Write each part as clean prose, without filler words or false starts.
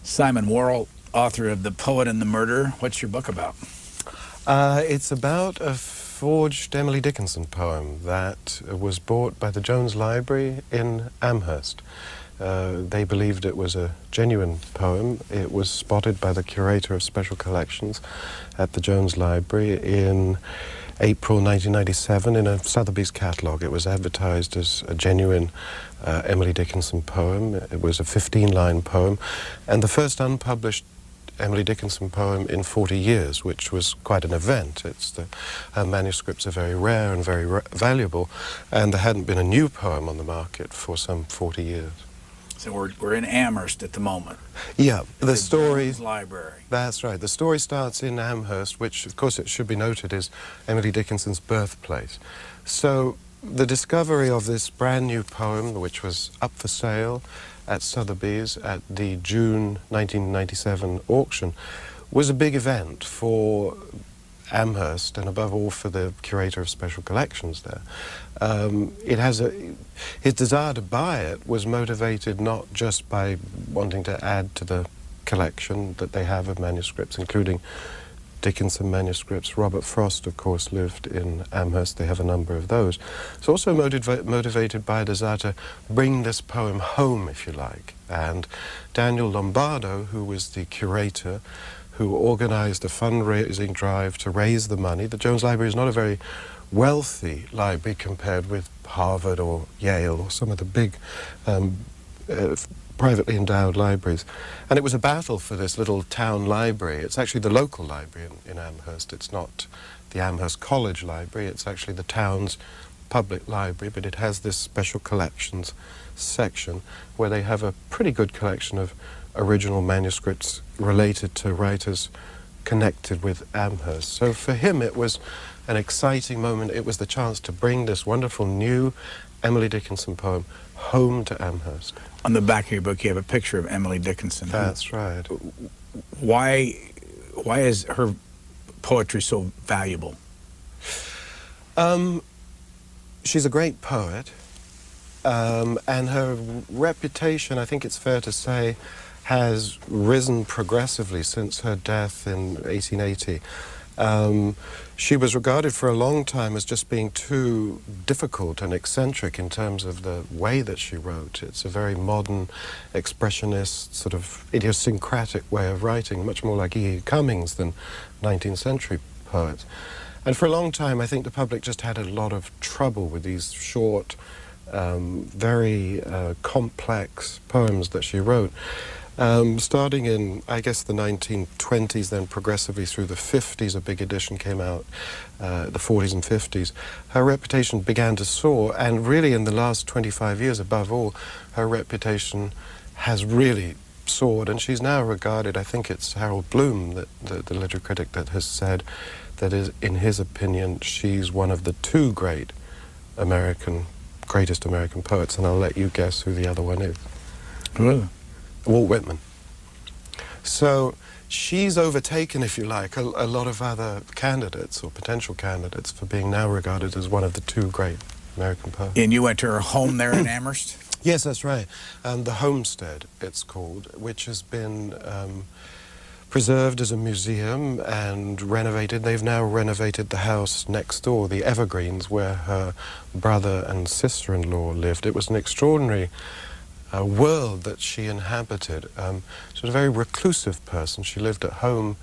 Simon Worrell, author of The Poet and the Murder. What's your book about? It's about a forged Emily Dickinson poem that was bought by the Jones Library in Amherst. They believed it was a genuine poem. It was spotted by the curator of special collections at the Jones Library in April 1997 in a Sotheby's catalogue. It was advertised as a genuine Emily Dickinson poem. It was a 15-line poem, and the first unpublished Emily Dickinson poem in 40 years, which was quite an event. Her manuscripts are very rare and very valuable, and there hadn't been a new poem on the market for some 40 years. So we're in Amherst at the moment. Yeah, the story... Jones Library. That's right. The story starts in Amherst, which, of course, it should be noted, is Emily Dickinson's birthplace. So the discovery of this brand new poem, which was up for sale at Sotheby's at the June 1997 auction, was a big event for Amherst and above all for the curator of special collections there. His desire to buy it was motivated not just by wanting to add to the collection that they have of manuscripts, including Dickinson manuscripts. Robert Frost, of course, lived in Amherst. They have a number of those. It's also motivated by a desire to bring this poem home, if you like. And Daniel Lombardo, who was the curator, who organized a fundraising drive to raise the money. The Jones Library is not a very wealthy library compared with Harvard or Yale or some of the big privately endowed libraries. And it was a battle for this little town library. It's actually the local library in Amherst. It's not the Amherst College Library. It's actually the town's public library, but it has this special collections section where they have a pretty good collection of original manuscripts related to writers connected with Amherst. So for him it was an exciting moment. It was the chance to bring this wonderful new Emily Dickinson poem home to Amherst. On the back of your book you have a picture of Emily Dickinson. That's right. Why is her poetry so valuable? She's a great poet, and her reputation, I think it's fair to say, has risen progressively since her death in 1880. She was regarded for a long time as just being too difficult and eccentric in terms of the way that she wrote. It's a very modern, expressionist, sort of idiosyncratic way of writing, much more like E. E. Cummings than 19th century poets. And for a long time, I think the public just had a lot of trouble with these short, very complex poems that she wrote. Starting in, I guess, the 1920s, then progressively through the 50s, a big edition came out, the 40s and 50s. Her reputation began to soar, and really in the last 25 years, above all, her reputation has really soared, and she's now regarded, I think it's Harold Bloom, the literary critic, that has said that is, in his opinion, she's one of the two greatest American poets, and I'll let you guess who the other one is. Really? Walt Whitman. So she's overtaken, if you like, a lot of other candidates or potential candidates for being now regarded as one of the two great American poets. And you went to her home there in Amherst? Yes, that's right. The Homestead, it's called, which has been preserved as a museum and renovated. They've now renovated the house next door, the Evergreens, where her brother and sister-in-law lived. It was an extraordinary world that she inhabited. She was a very reclusive person. She lived at home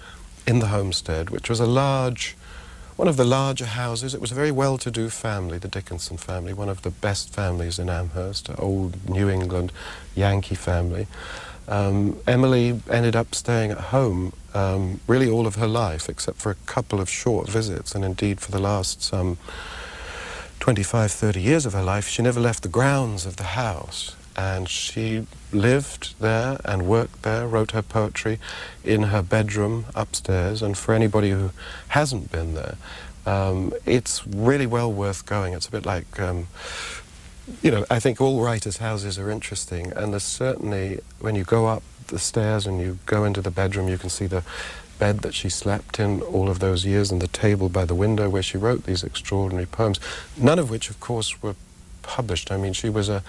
in the Homestead, which was one of the larger houses. It was a very well-to-do family, the Dickinson family, one of the best families in Amherst, an old New England Yankee family. Emily ended up staying at home really all of her life, except for a couple of short visits, and indeed for the last some 25, 30 years of her life, she never left the grounds of the house. And she lived there and worked there, wrote her poetry in her bedroom upstairs. And for anybody who hasn't been there, it's really well worth going. It's a bit like, you know, I think all writers' houses are interesting. And there's certainly, when you go up the stairs and you go into the bedroom, you can see the bed that she slept in all of those years and the table by the window where she wrote these extraordinary poems, none of which, of course, were published. I mean, she was a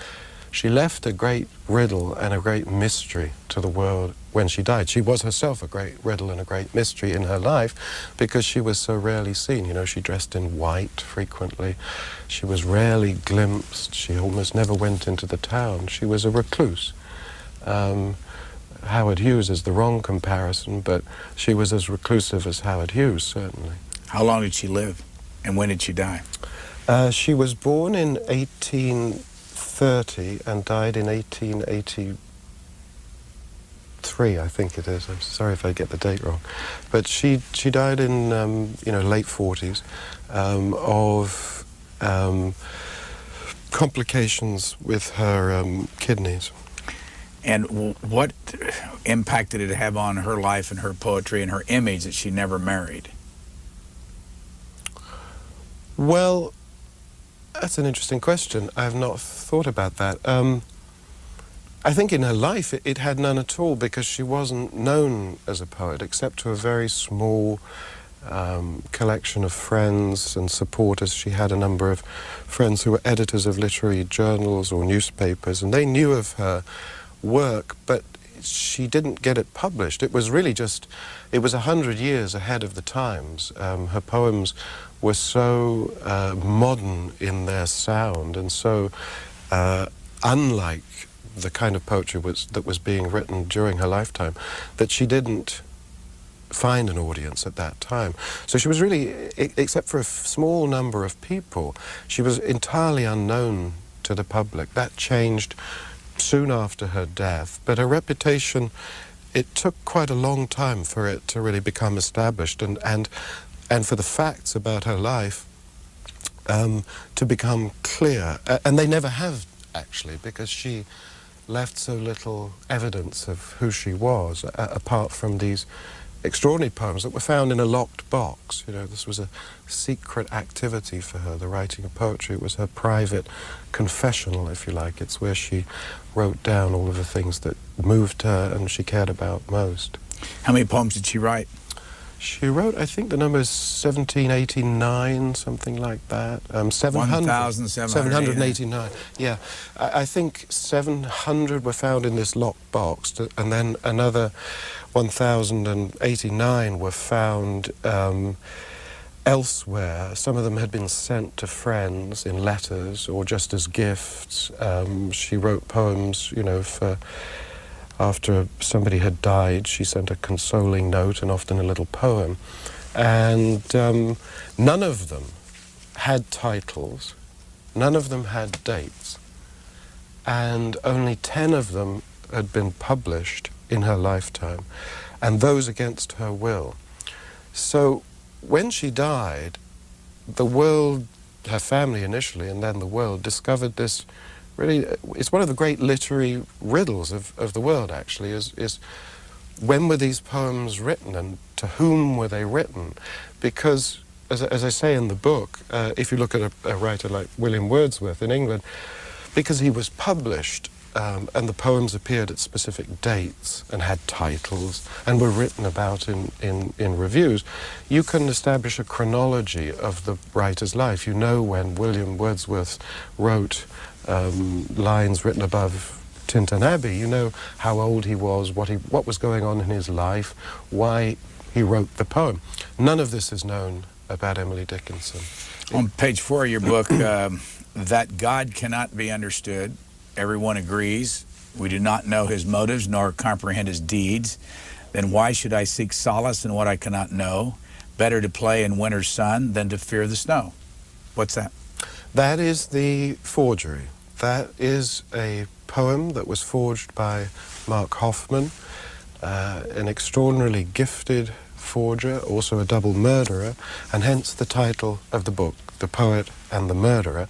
she left a great riddle and a great mystery to the world when she died. She was herself a great riddle and a great mystery in her life because she was so rarely seen. You know, she dressed in white frequently. She was rarely glimpsed. She almost never went into the town. She was a recluse. Howard Hughes is the wrong comparison, but she was as reclusive as Howard Hughes, certainly. How long did she live, and when did she die? She was born in 1830 and died in 1883, I think it is. I'm sorry if I get the date wrong. But she died in, late 40s of complications with her kidneys. And what impact did it have on her life and her poetry and her image that she never married? Well, that's an interesting question. I have not thought about that. I think in her life it had none at all because she wasn't known as a poet except to a very small collection of friends and supporters. She had a number of friends who were editors of literary journals or newspapers, and they knew of her work, but she didn't get it published. It was really just, it was 100 years ahead of the times. Her poems were so modern in their sound and so unlike the kind of poetry that was being written during her lifetime that she didn't find an audience at that time. So she was really, except for a small number of people, she was entirely unknown to the public. That changed soon after her death, but her reputation, it took quite a long time for it to really become established and for the facts about her life to become clear. And they never have, actually, because she left so little evidence of who she was, apart from these extraordinary poems that were found in a locked box. You know, this was a secret activity for her, the writing of poetry. It was her private confessional, if you like. It's where she wrote down all of the things that moved her and she cared about most. How many poems did she write? She wrote, I think the number is 1789, something like that. 789. Yeah. I think 700 were found in this locked box, and then another 1,089 were found elsewhere. Some of them had been sent to friends in letters or just as gifts. She wrote poems, you know, after somebody had died, she sent a consoling note and often a little poem. And none of them had titles, none of them had dates, and only 10 of them had been published in her lifetime, and those against her will. So when she died, the world, her family initially, and then the world, discovered this really, it's one of the great literary riddles of the world, actually, is when were these poems written and to whom were they written? Because, as I say in the book, if you look at a writer like William Wordsworth in England, because he was published and the poems appeared at specific dates and had titles and were written about in reviews, you can establish a chronology of the writer's life. You know when William Wordsworth wrote lines written above Tintern Abbey. You know how old he was, what was going on in his life, why he wrote the poem. None of this is known about Emily Dickinson. On page 4 of your book, that God cannot be understood. Everyone agrees. We do not know his motives nor comprehend his deeds. Then why should I seek solace in what I cannot know? Better to play in winter's sun than to fear the snow. What's that? That is the Forgery. That is a poem that was forged by Mark Hofmann, an extraordinarily gifted forger, also a double murderer, and hence the title of the book, The Poet and the Murderer.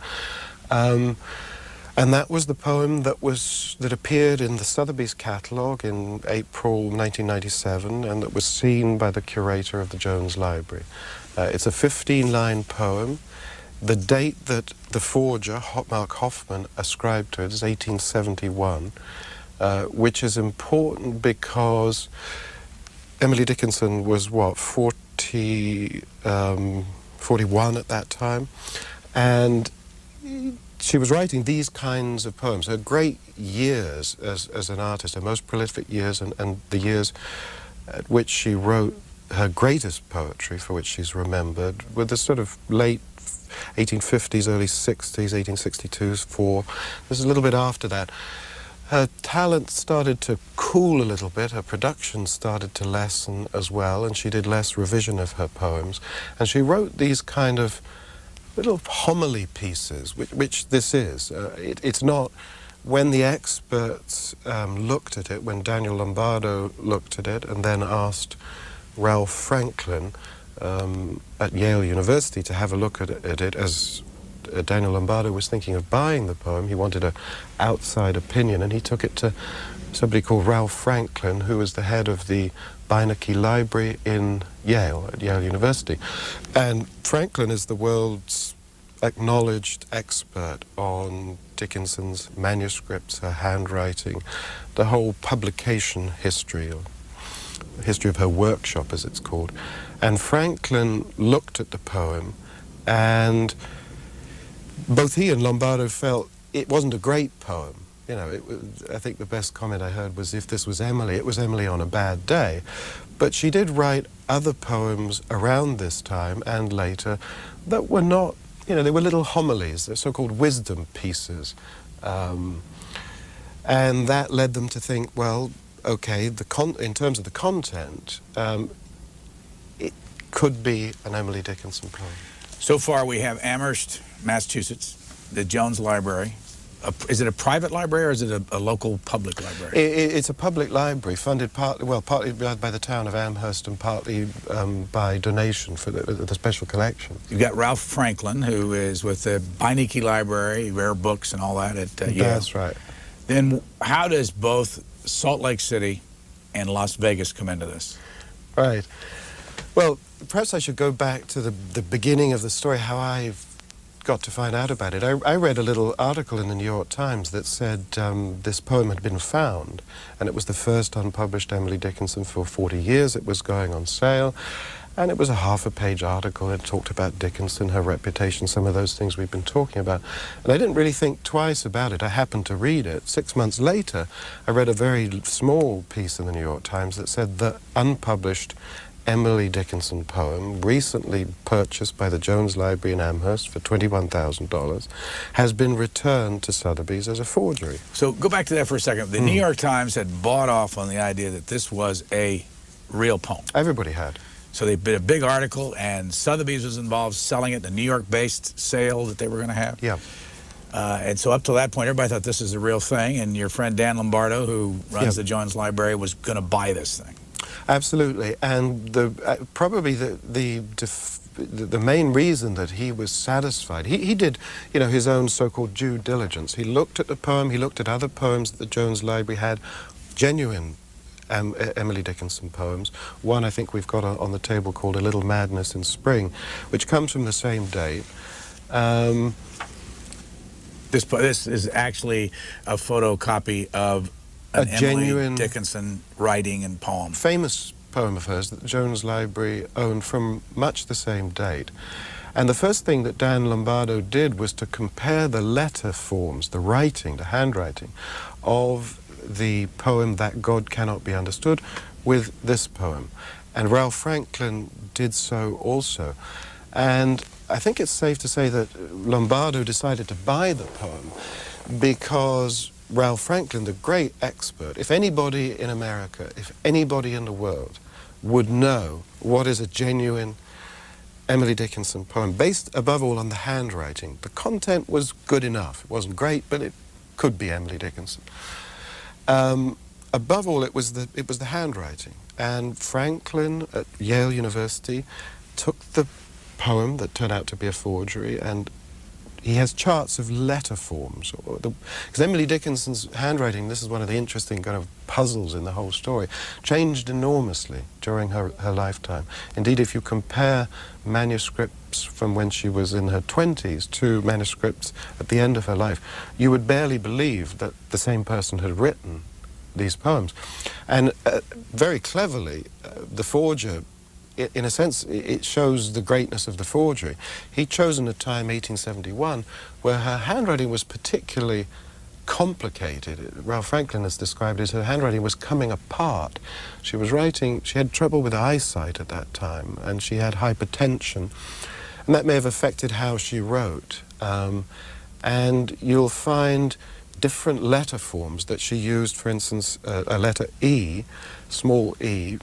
And that was the poem that appeared in the Sotheby's catalogue in April 1997, and that was seen by the curator of the Jones Library. It's a 15-line poem. The date that the forger, Mark Hofmann, ascribed to it is 1871, which is important because Emily Dickinson was, what, 41 at that time? And she was writing these kinds of poems. Her great years as an artist, her most prolific years, and the years at which she wrote her greatest poetry, for which she's remembered, were the sort of late 1850s, early 60s, 1862s, 4. This is a little bit after that. Her talent started to cool a little bit, her production started to lessen as well, and she did less revision of her poems. And she wrote these kind of little homily pieces, which this is. It's not, when the experts looked at it, when Daniel Lombardo looked at it and then asked Ralph Franklin at Yale University to have a look at it, as Daniel Lombardo was thinking of buying the poem. He wanted an outside opinion, and he took it to somebody called Ralph Franklin, who was the head of the Beinecke Library in Yale, at Yale University. And Franklin is the world's acknowledged expert on Dickinson's manuscripts, her handwriting, the whole publication history, or history of her workshop, as it's called. And Franklin looked at the poem, and both he and Lombardo felt it wasn't a great poem. You know, I think the best comment I heard was, if this was Emily, it was Emily on a bad day. But she did write other poems around this time and later that were not, you know, they were little homilies, they're so-called wisdom pieces. And that led them to think, well, okay, in terms of the content, it could be an Emily Dickinson poem. So far we have Amherst, Massachusetts, the Jones Library. Is it a private library, or is it a local public library? It's a public library funded partly by the town of Amherst and partly by donation for the special collection. You've got Ralph Franklin, who is with the Beinecke Library, rare books and all that at Yale. That's right. Then how does both Salt Lake City and Las Vegas come into this? Right. Well, perhaps I should go back to the beginning of the story, how I got to find out about it. I read a little article in the New York Times that said this poem had been found, and it was the first unpublished Emily Dickinson for 40 years. It was going on sale, and it was a half-a-page article. It talked about Dickinson, her reputation, some of those things we've been talking about. And I didn't really think twice about it. I happened to read it. 6 months later, I read a very small piece in the New York Times that said the unpublished Emily Dickinson poem, recently purchased by the Jones Library in Amherst for $21,000, has been returned to Sotheby's as a forgery. So go back to that for a second. The New York Times had bought off on the idea that this was a real poem. Everybody had. So they did a big article, and Sotheby's was involved selling it, the New York-based sale that they were going to have. Yeah. And so up to that point, everybody thought this is a real thing, and your friend Dan Lombardo, who runs the Jones Library, was going to buy this thing. Absolutely, and probably the main reason that he was satisfied, he did, you know, his own so-called due diligence. He looked at the poem, he looked at other poems that the Jones Library had, genuine Emily Dickinson poems. One I think we've got on the table called A Little Madness in Spring, which comes from the same date. This is actually a photocopy of a genuine Emily Dickinson writing and poem. Famous poem of hers that the Jones Library owned from much the same date. And the first thing that Dan Lombardo did was to compare the letter forms, the writing, the handwriting, of the poem That God Cannot Be Understood with this poem. And Ralph Franklin did so also. And I think it's safe to say that Lombardo decided to buy the poem because Ralph Franklin, the great expert, if anybody in America, if anybody in the world would know what is a genuine Emily Dickinson poem, based above all on the handwriting, the content was good enough. It wasn't great, but it could be Emily Dickinson. Above all, it was the handwriting. And Franklin at Yale University took the poem that turned out to be a forgery, and he has charts of letter forms. Because Emily Dickinson's handwriting, this is one of the interesting kind of puzzles in the whole story, changed enormously during her lifetime. Indeed, if you compare manuscripts from when she was in her 20s to manuscripts at the end of her life, you would barely believe that the same person had written these poems. And very cleverly, the forger in a sense, it shows the greatness of the forgery. He'd chosen a time, 1871, where her handwriting was particularly complicated. Ralph Franklin has described it as her handwriting was coming apart. She was writing, she had trouble with eyesight at that time, and she had hypertension, and that may have affected how she wrote. And you'll find different letter forms that she used, for instance, a letter E, small e,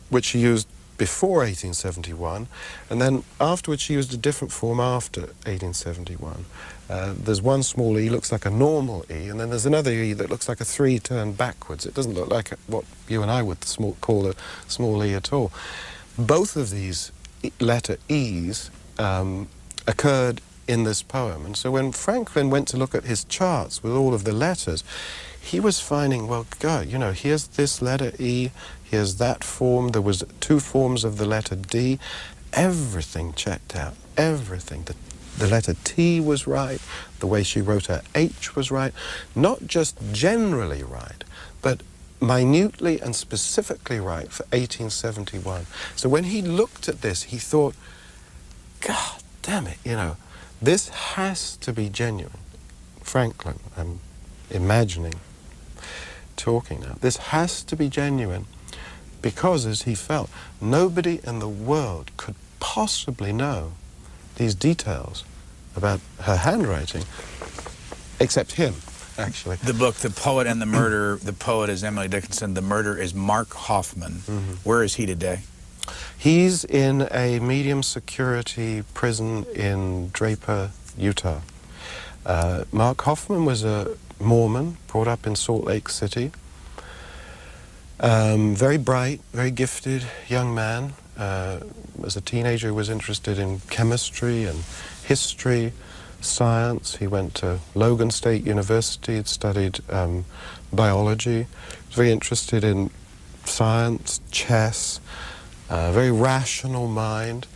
which she used before 1871, and then afterwards she used a different form after 1871. There's one small e, looks like a normal e, and then there's another e that looks like a 3 turned backwards. It doesn't look like what you and I would call a small e at all. Both of these letter e's occurred in this poem, and so when Franklin went to look at his charts with all of the letters, he was finding, well, God, you know, here's this letter E, here's that form, there was 2 forms of the letter D, everything checked out, everything. The letter T was right, the way she wrote her H was right, not just generally right, but minutely and specifically right for 1871. So when he looked at this, he thought, God damn it, you know, this has to be genuine. Franklin, I'm imagining, talking now, this has to be genuine because, as he felt, nobody in the world could possibly know these details about her handwriting except him, actually. The book, The Poet and the Murder, the poet is Emily Dickinson, the murder is Mark Hofmann. Where is he today? He's in a medium security prison in Draper, Utah. Mark Hofmann was a Mormon, brought up in Salt Lake City. Very bright, very gifted young man. As a teenager, he was interested in chemistry and history, science. He went to Logan State University, had studied biology. He was very interested in science, chess, very rational mind,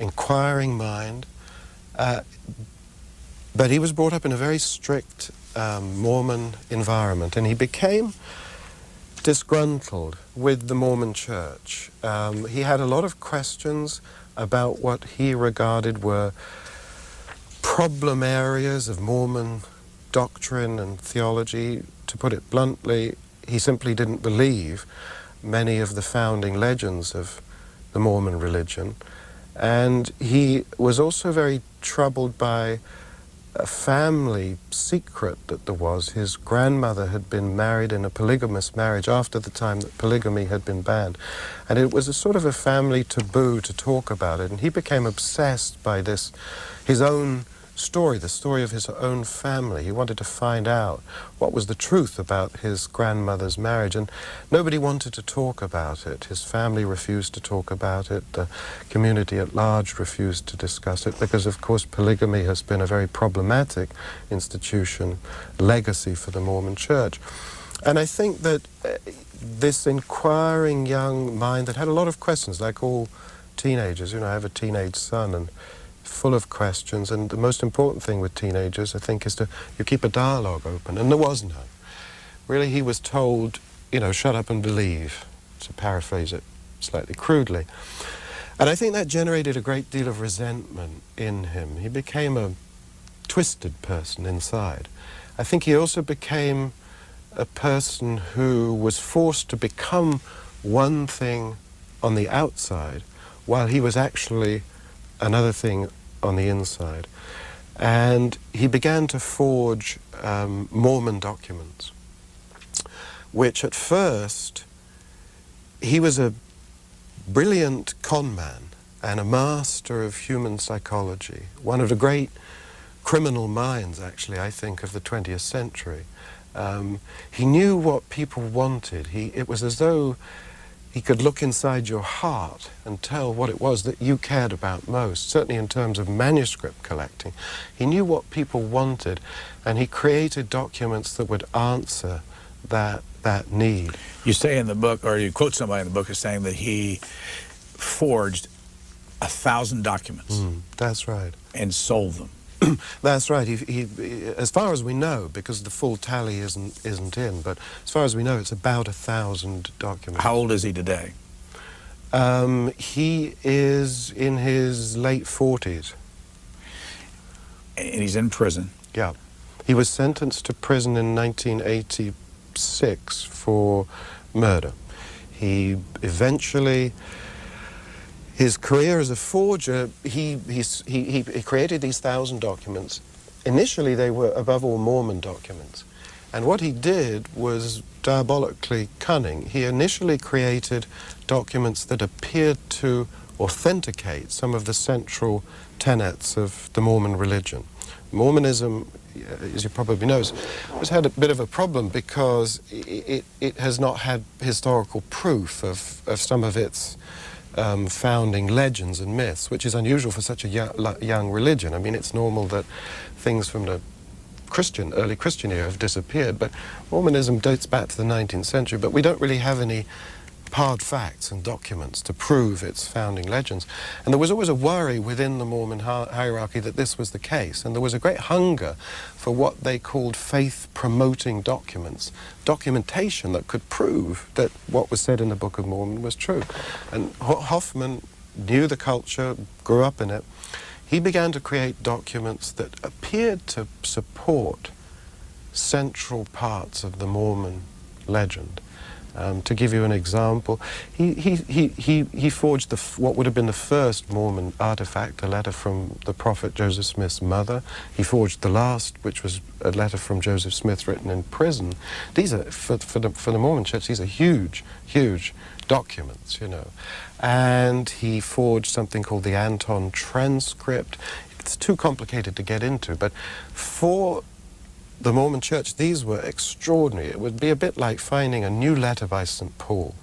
inquiring mind. But he was brought up in a very strict Mormon environment, and he became disgruntled with the Mormon Church. He had a lot of questions about what he regarded were problem areas of Mormon doctrine and theology. To put it bluntly, he simply didn't believe many of the founding legends of the Mormon religion. And he was also very troubled by a family secret that there was. His grandmother had been married in a polygamous marriage after the time that polygamy had been banned. And it was a sort of a family taboo to talk about it. And he became obsessed by this, his own story, the story of his own family. He wanted to find out what was the truth about his grandmother's marriage, and nobody wanted to talk about it. His family refused to talk about it. The community at large refused to discuss it because, of course, polygamy has been a very problematic institution, legacy for the Mormon Church. And I think that this inquiring young mind that had a lot of questions, like all teenagers, you know, I have a teenage son, and full of questions, and the most important thing with teenagers, I think, is you keep a dialogue open, and there was none. Really, he was told, you know, shut up and believe, to paraphrase it slightly crudely. And I think that generated a great deal of resentment in him. He became a twisted person inside. I think he also became a person who was forced to become one thing on the outside while he was actually another thing on the inside. And he began to forge Mormon documents, which at first, he was a brilliant con man and a master of human psychology, one of the great criminal minds, actually, I think, of the 20th century. He knew what people wanted. It was as though he could look inside your heart and tell what it was that you cared about most, certainly in terms of manuscript collecting. He knew what people wanted, and he created documents that would answer that need. You say in the book, or you quote somebody in the book as saying that he forged 1,000 documents. That's right. And sold them. That's right. He, as far as we know, because the full tally isn't in, but as far as we know, it's about 1,000 documents. How old is he today? He is in his late 40s. And he's in prison. Yeah. He was sentenced to prison in 1986 for murder. He eventually, his career as a forger, he created these 1,000 documents. Initially, they were, above all, Mormon documents. And what he did was diabolically cunning. He initially created documents that appeared to authenticate some of the central tenets of the Mormon religion. Mormonism, as you probably know, has had a bit of a problem because it has not had historical proof of some of its founding legends and myths, which is unusual for such a young religion. I mean, it's normal that things from the early Christian era have disappeared, but Mormonism dates back to the 19th century, but we don't really have any hard facts and documents to prove its founding legends. And there was always a worry within the Mormon hierarchy that this was the case, and there was a great hunger for what they called faith-promoting documents, documentation that could prove that what was said in the Book of Mormon was true. And Hofmann knew the culture, grew up in it. He began to create documents that appeared to support central parts of the Mormon legend. To give you an example, he forged what would have been the first Mormon artifact, a letter from the prophet Joseph Smith's mother. He forged the last, which was a letter from Joseph Smith written in prison. These are, for the Mormon Church, these are huge, huge documents, you know. And he forged something called the Anton transcript. It's too complicated to get into, but for the Mormon Church, these were extraordinary. It would be a bit like finding a new letter by St. Paul.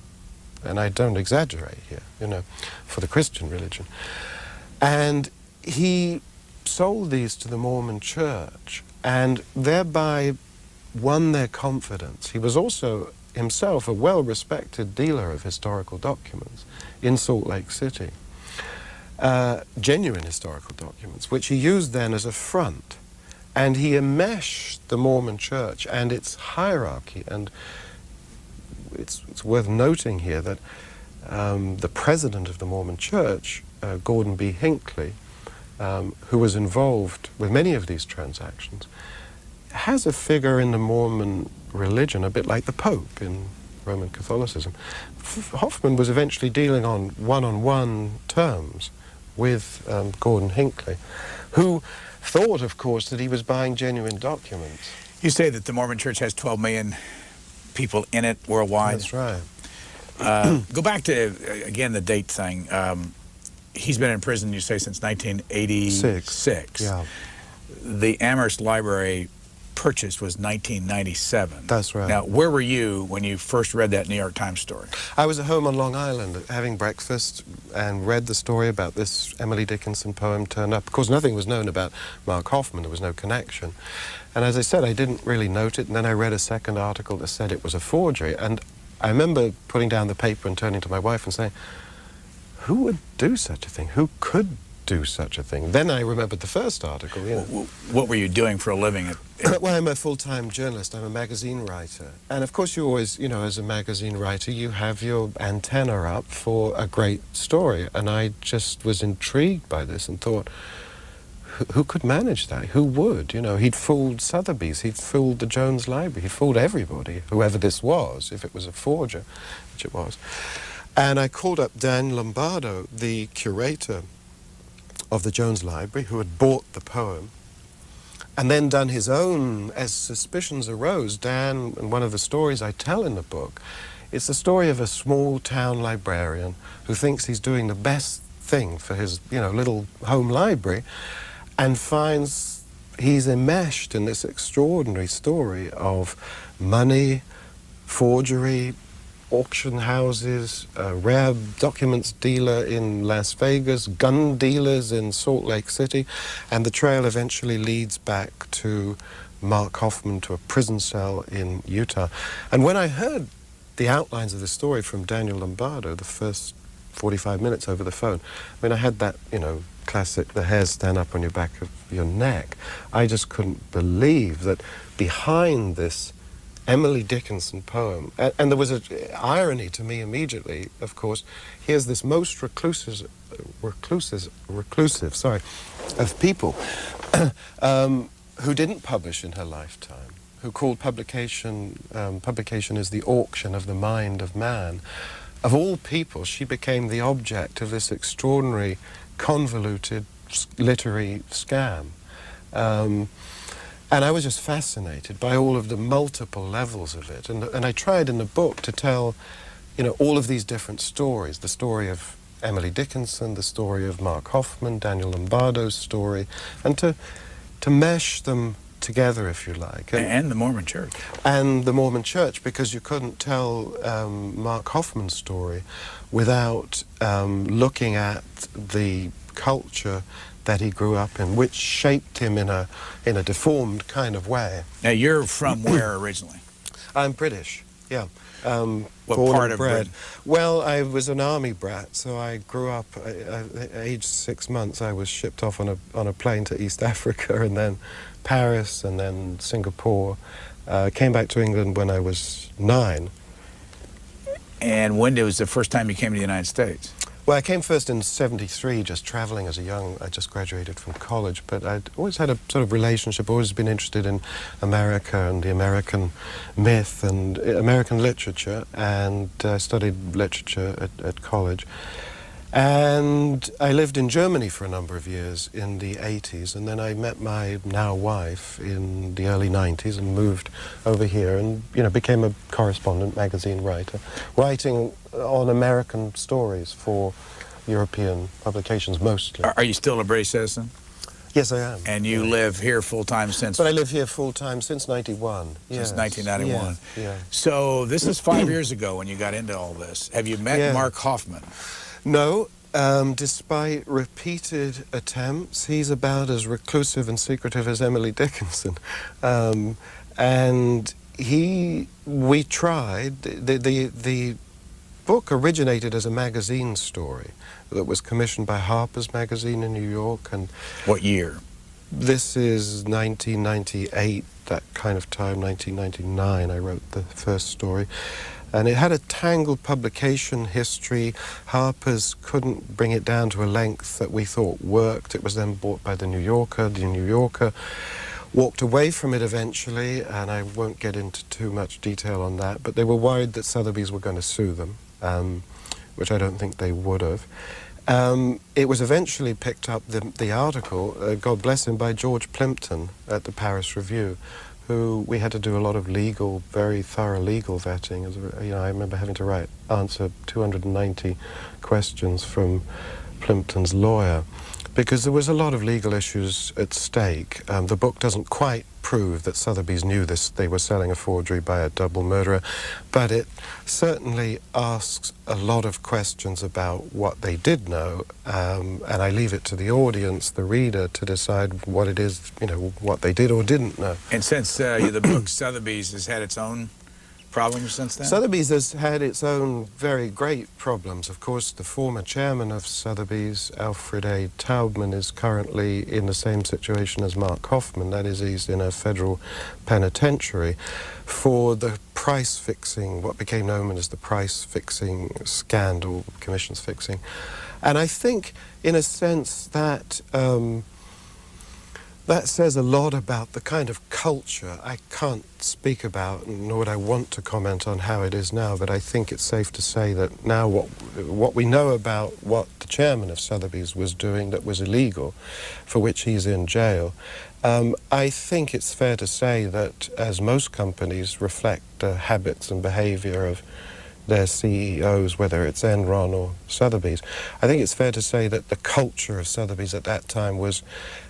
And I don't exaggerate here, you know, for the Christian religion. And he sold these to the Mormon Church and thereby won their confidence. He was also himself a well-respected dealer of historical documents in Salt Lake City. Genuine historical documents, which he used then as a front. And he enmeshed the Mormon Church and its hierarchy. And it's worth noting here that the president of the Mormon Church, Gordon B. Hinckley, who was involved with many of these transactions, has a figure in the Mormon religion, a bit like the Pope in Roman Catholicism. Hofmann was eventually dealing on one-on-one terms with Gordon Hinckley, who thought, of course, that he was buying genuine documents. You say that the Mormon Church has 12 million people in it worldwide. That's right. Go back to, again, the date thing. He's been in prison, you say, since 1986. Yeah. The Amherst Library purchase was 1997. That's right. Now, where were you when you first read that New York Times story? I was at home on Long Island having breakfast and read the story about this Emily Dickinson poem turned up. Of course, nothing was known about Mark Hofmann. There was no connection. And as I said, I didn't really note it. And then I read a second article that said it was a forgery. And I remember putting down the paper and turning to my wife and saying, who would do such a thing? Who could do such a thing? Then I remembered the first article. You know. What were you doing for a living? Well, I'm a full-time journalist. I'm a magazine writer. And of course you always, you know, as a magazine writer, you have your antenna up for a great story. And I just was intrigued by this and thought, who could manage that? Who would? You know, he'd fooled Sotheby's, he'd fooled the Jones Library, he'd fooled everybody, whoever this was, if it was a forger, which it was. And I called up Dan Lombardo, the curator of the Jones Library, who had bought the poem and then done his own. As suspicions arose, Dan, and one of the stories I tell in the book, it's the story of a small town librarian who thinks he's doing the best thing for his, you know, little home library and finds he's enmeshed in this extraordinary story of money, forgery, auction houses, a rare documents dealer in Las Vegas, gun dealers in Salt Lake City, and the trail eventually leads back to Mark Hofmann, to a prison cell in Utah. And when I heard the outlines of the story from Daniel Lombardo, the first 45 minutes over the phone, I mean, I had that, you know, classic, the hairs stand up on your back of your neck. I just couldn't believe that behind this Emily Dickinson poem. And there was an irony to me immediately, of course. Here's this most reclusive of people who didn't publish in her lifetime, who called publication is the auction of the mind of man. Of all people, she became the object of this extraordinary, convoluted literary scam. And I was just fascinated by all of the multiple levels of it. And I tried in the book to tell, you know, all of these different stories. The story of Emily Dickinson, the story of Mark Hofmann, Daniel Lombardo's story, and to mesh them together, if you like. And the Mormon Church. And the Mormon Church, because you couldn't tell Mark Hofmann's story without looking at the culture that he grew up in, which shaped him in a deformed kind of way. Now, you're from where originally? I'm British, yeah. What born part and of bred. Britain? Well, I was an army brat, so I grew up, aged 6 months, I was shipped off on a plane to East Africa, and then Paris, and then Singapore. Came back to England when I was 9. And when was the first time you came to the United States? Well, I came first in '73, just traveling as I just graduated from college, but I'd always had a sort of relationship, always been interested in America and the American myth and American literature, and studied literature at college. And I lived in Germany for a number of years in the 80s, and then I met my now wife in the early 90s and moved over here and, you know, became a correspondent, magazine writer, writing on American stories for European publications mostly. Are you still a British citizen? Yes, I am. And you live here full-time since? But I live here full-time since 91. Since 1991. Yeah. So this is 5 years ago when you got into all this. Have you met Mark Hofmann? No, despite repeated attempts, he's about as reclusive and secretive as Emily Dickinson. And we tried, the book originated as a magazine story that was commissioned by Harper's Magazine in New York. And what year? This is 1998, that kind of time, 1999, I wrote the first story. And it had a tangled publication history. Harper's couldn't bring it down to a length that we thought worked. It was then bought by the New Yorker. The New Yorker walked away from it eventually, and I won't get into too much detail on that, but they were worried that Sotheby's were going to sue them, which I don't think they would have. It was eventually picked up, the article, God bless him, by George Plimpton at the Paris Review, who we had to do a lot of very thorough legal vetting. You know, I remember having to answer 290 questions from Plimpton's lawyer, because there was a lot of legal issues at stake. The book doesn't quite prove that Sotheby's knew they were selling a forgery by a double murderer, but it certainly asks a lot of questions about what they did know, and I leave it to the audience, the reader, to decide what it is, you know, what they did or didn't know. And since the book Sotheby's has had its own problems since then? Sotheby's has had its own very great problems. Of course, the former chairman of Sotheby's, Alfred A. Taubman, is currently in the same situation as Mark Hofmann. That is, he's in a federal penitentiary for the price fixing, what became known as the price fixing scandal, commissions fixing. And I think, in a sense, that that says a lot about the kind of culture. I can't speak about, nor would I want to comment on how it is now, but I think it's safe to say that now what we know about what the chairman of Sotheby's was doing that was illegal, for which he's in jail, I think it's fair to say that, as most companies reflect the habits and behavior of their CEOs, whether it's Enron or Sotheby's, I think it's fair to say that the culture of Sotheby's at that time was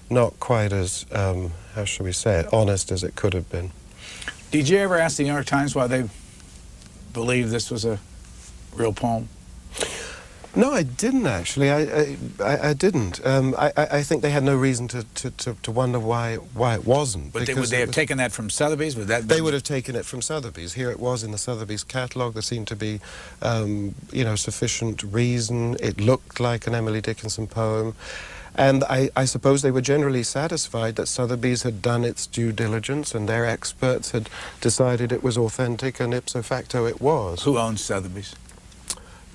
not quite as, how shall we say it, honest as it could have been. Did you ever ask the New York Times why they believed this was a real poem? No, I didn't actually. I didn't. I think they had no reason to wonder why it wasn't. But would they have taken that from Sotheby's? They would have taken it from Sotheby's. Here it was in the Sotheby's catalogue. There seemed to be, you know, sufficient reason. It looked like an Emily Dickinson poem. And I suppose they were generally satisfied that Sotheby's had done its due diligence and their experts had decided it was authentic, and ipso facto it was. Who owns Sotheby's?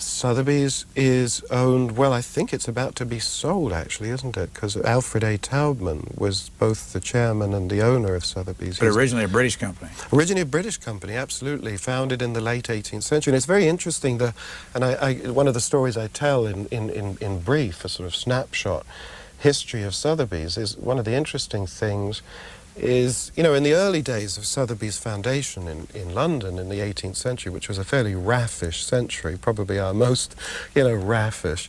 Sotheby's is owned, well, I think it's about to be sold, actually, isn't it? Because Alfred A. Taubman was both the chairman and the owner of Sotheby's. But originally a British company. Originally a British company, absolutely, founded in the late 18th century. And it's very interesting, one of the stories I tell in brief, a sort of snapshot history of Sotheby's, is one of the interesting things is, you know, in the early days of Sotheby's foundation in London in the 18th century, which was a fairly raffish century, probably our most, you know, raffish,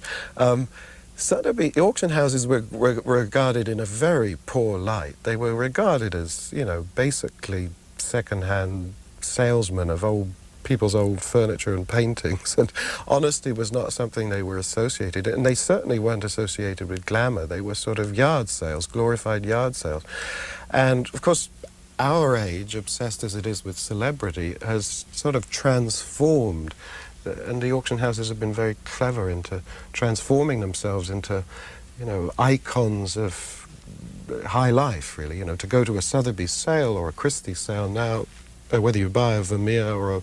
Sotheby's auction houses were regarded in a very poor light. They were regarded as, you know, basically second-hand salesmen of people's old furniture and paintings, and honesty was not something they were associated, and they certainly weren't associated with glamour. They were sort of yard sales, glorified yard sales. And of course, our age, obsessed as it is with celebrity, has sort of transformed, and the auction houses have been very clever into transforming themselves into, you know, icons of high life, really. You know, to go to a Sotheby's sale or a Christie's sale now, whether you buy a Vermeer or a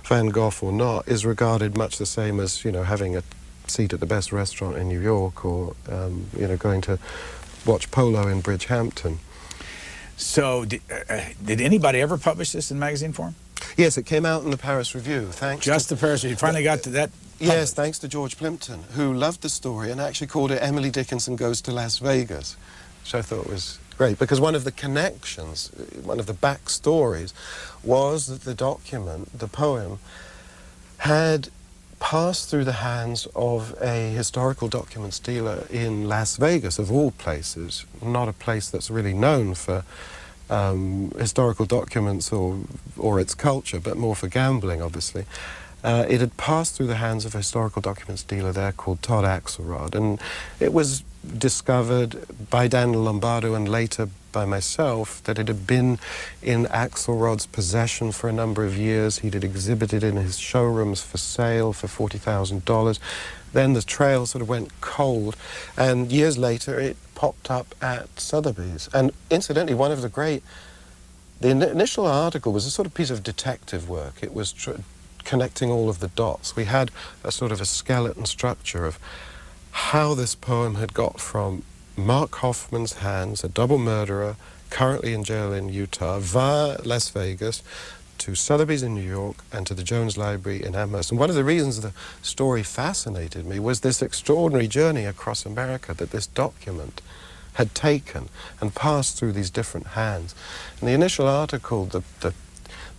Van Gogh or not, is regarded much the same as, you know, having a seat at the best restaurant in New York, or, you know, going to watch polo in Bridgehampton. So, did anybody ever publish this in magazine form? Yes, it came out in the Paris Review, thanks Just the Paris Review. You finally got to that? Yes, thanks to George Plimpton, who loved the story and actually called it Emily Dickinson Goes to Las Vegas, which I thought was great, because one of the connections, one of the backstories, was that the document, the poem, had passed through the hands of a historical documents dealer in Las Vegas, of all places, not a place that's really known for historical documents or its culture, but more for gambling, obviously. It had passed through the hands of a historical documents dealer there called Todd Axelrod, and it was discovered by Daniel Lombardo and later by myself that it had been in Axelrod's possession for a number of years. He'd exhibited in his showrooms for sale for $40,000. Then the trail sort of went cold, and years later it popped up at Sotheby's. And incidentally, one of the initial article was a sort of piece of detective work. It was connecting all of the dots. We had a sort of a skeleton structure of how this poem had got from Mark Hofmann's hands, a double murderer, currently in jail in Utah, via Las Vegas, to Sotheby's in New York, and to the Jones Library in Amherst. And one of the reasons the story fascinated me was this extraordinary journey across America that this document had taken and passed through these different hands. And the initial article, the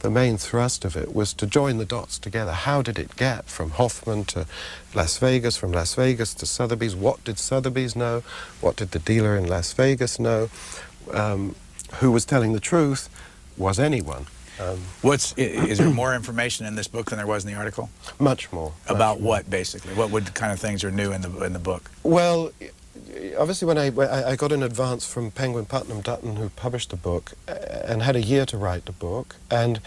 main thrust of it was to join the dots together. How did it get from Hofmann to Las Vegas, from Las Vegas to Sotheby's? What did Sotheby's know? What did the dealer in Las Vegas know? Who was telling the truth? Was anyone? Is there more information in this book than there was in the article? Much more. About what, basically? What kind of things are new in the book? Well, obviously when I got an advance from Penguin Putnam Dutton, who published the book, and had a year to write the book, and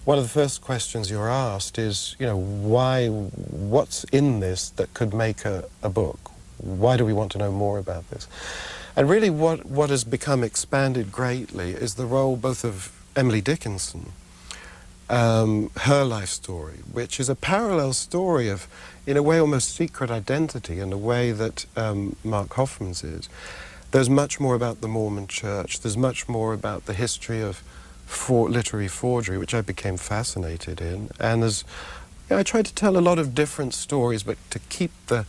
one of the first questions you're asked is, you know, what's in this that could make a book? Why do we want to know more about this? And really what has become expanded greatly is the role both of Emily Dickinson, her life story, which is a parallel story of, in a way, almost secret identity in the way that Mark Hofmann's is. There's much more about the Mormon Church. There's much more about the history of literary forgery, which I became fascinated in. And I tried to tell a lot of different stories, but to keep the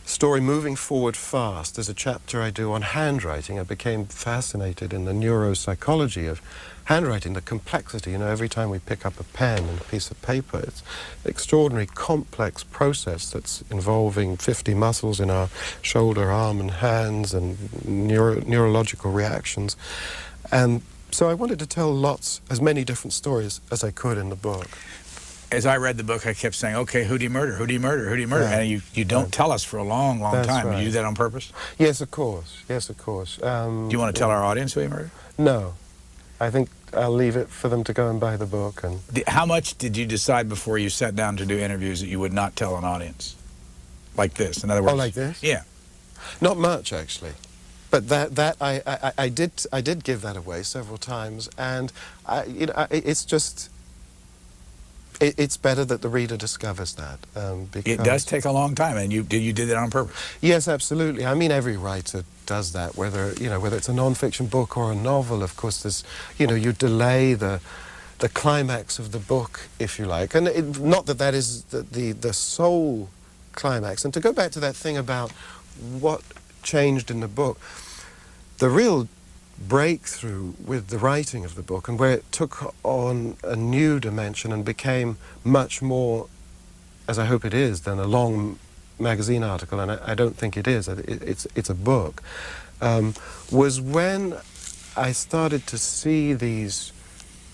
story moving forward fast. There's a chapter I do on handwriting. I became fascinated in the neuropsychology of handwriting, the complexity. You know, every time we pick up a pen and a piece of paper, it's an extraordinary complex process that's involving 50 muscles in our shoulder, arm and hands, and neurological reactions. And so I wanted to tell as many different stories as I could in the book. As I read the book, I kept saying, okay, who do you murder? Who do you murder? Who do you murder? Yeah. And you don't tell us for a long, long That's time. right. You do that on purpose? Yes, of course. Yes, of course. Do you want to tell our audience who you murdered? No. I think I'll leave it for them to go and buy the book. And How much did you decide before you sat down to do interviews that you would not tell an audience? Like this, in other words? Oh, like this? Yeah. Not much, actually. But I did give that away several times, and it's just it's better that the reader discovers that. Because It does take a long time, and you did it on purpose. Yes, absolutely. I mean, every writer does that. Whether it's a non-fiction book or a novel, of course, there's you delay the climax of the book, if you like, and not that is the sole climax. And to go back to that thing about what changed in the book, the real breakthrough with the writing of the book, and where it took on a new dimension and became much more, as I hope it is, than a long magazine article, and I don't think it is, it's a book, was when I started to see these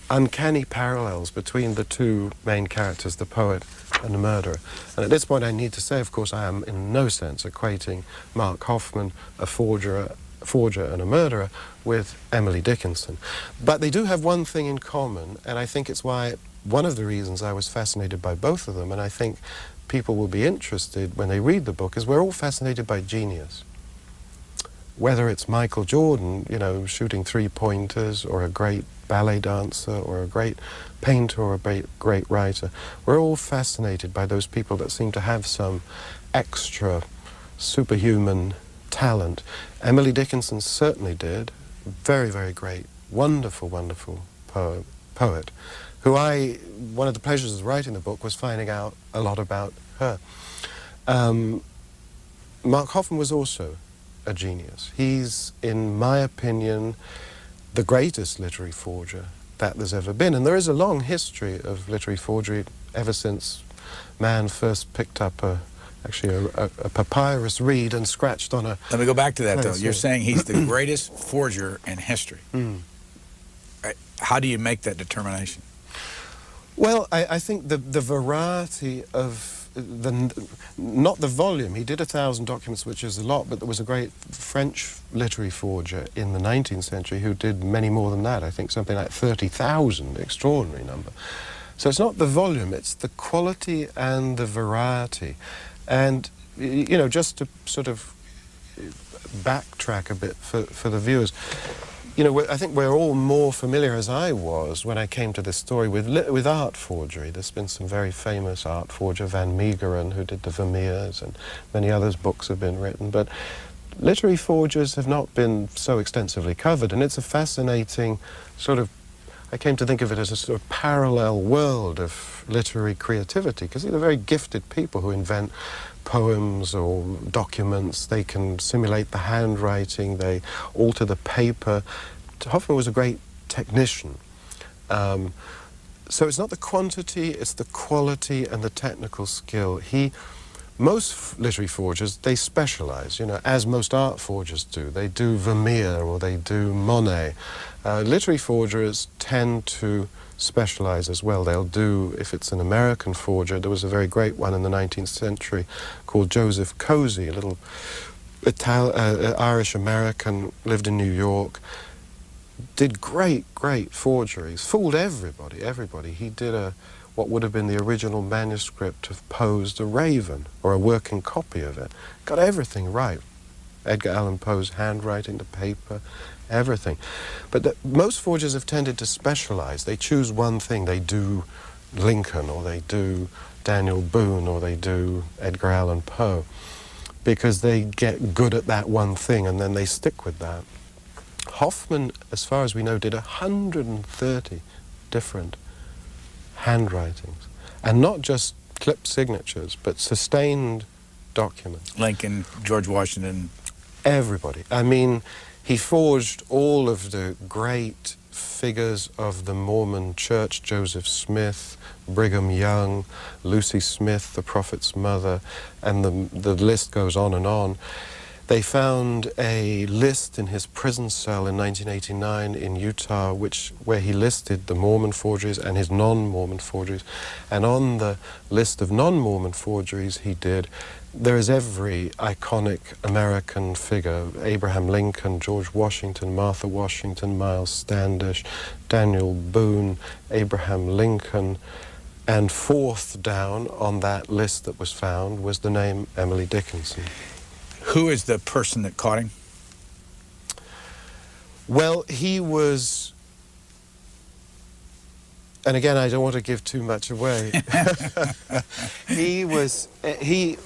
uncanny parallels between the two main characters, the poet and the murderer. And at this point I need to say, of course, I am in no sense equating Mark Hofmann, a forger and a murderer, with Emily Dickinson. But they do have one thing in common, and I think it's one of the reasons I was fascinated by both of them, and I think people will be interested when they read the book, is we're all fascinated by genius. Whether it's Michael Jordan, shooting three-pointers, or a great ballet dancer, or a great painter, or a great writer, we're all fascinated by those people that seem to have some extra superhuman talent. Emily Dickinson certainly did. Very, very great, wonderful, wonderful poet, who one of the pleasures of writing the book was finding out a lot about her. Mark Hofmann was also a genius. He's, in my opinion, the greatest literary forger that there's ever been. And there is a long history of literary forgery ever since man first picked up a papyrus reed and scratched on a... Let me go back to that, though. You're saying he's the greatest forger in history. How do you make that determination? Well, I think the variety of... not the volume. He did 1,000 documents, which is a lot, but there was a great French literary forger in the 19th century who did many more than that. I think something like 30,000, extraordinary number. So it's not the volume, it's the quality and the variety. And, just to sort of backtrack a bit for the viewers, I think we're all more familiar, as I was when I came to this story, with art forgery. There's been some very famous art forger, Van Meegeren, who did the Vermeers, and many others books have been written. But literary forgers have not been so extensively covered, and it's a fascinating sort of, I came to think of it as a sort of parallel world of literary creativity, because these are very gifted people who invent poems or documents. They can simulate the handwriting, they alter the paper. Hofmann was a great technician. So it's not the quantity, it's the quality and the technical skill. Most literary forgers, they specialize, as most art forgers do. They do Vermeer or they do Monet. Literary forgers tend to specialize as well. They'll do, if it's an American forger, there was a very great one in the 19th century called Joseph Cozy, a little Irish-American, lived in New York, did great forgeries, fooled everybody. He did what would have been the original manuscript of Poe's The Raven, or a working copy of it. Got everything right. Edgar Allan Poe's handwriting, the paper, everything. But most forgers have tended to specialize. They choose one thing. They do Lincoln, or they do Daniel Boone, or they do Edgar Allan Poe, because they get good at that one thing and then they stick with that. Hofmann, as far as we know, did 130 different handwritings, and not just clipped signatures, but sustained documents. Lincoln, George Washington. Everybody. I mean, he forged all of the great figures of the Mormon Church: Joseph Smith, Brigham Young, Lucy Smith, the Prophet's mother, and the list goes on and on. They found a list in his prison cell in 1989 in Utah, where he listed the Mormon forgeries and his non-Mormon forgeries. And on the list of non-Mormon forgeries there is every iconic American figure: Abraham Lincoln, George Washington, Martha Washington, Miles Standish, Daniel Boone, Abraham Lincoln. And fourth down on that list that was found was the name Emily Dickinson. Who is the person that caught him? Well, he was, and again, I don't want to give too much away. He was, he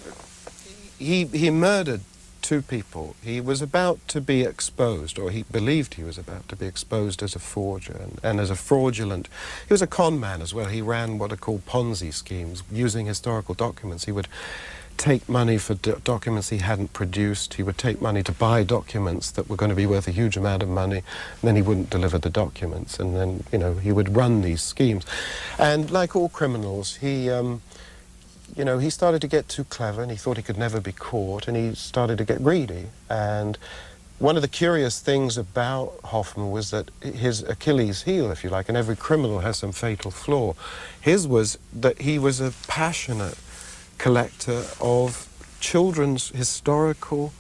murdered two people. He was about to be exposed, or he believed he was about to be exposed as a forger and as a fraudulent. He was a con man as well. He ran what are called Ponzi schemes using historical documents. He would take money for documents he hadn't produced. He would take money to buy documents that were going to be worth a huge amount of money, and then he wouldn't deliver the documents, and then, you know, he would run these schemes. And like all criminals, he, you know, he started to get too clever, and he thought he could never be caught, and he started to get greedy. And one of the curious things about Hofmann was that his Achilles heel, if you like, and every criminal has some fatal flaw, his was that he was a passionate collector of historical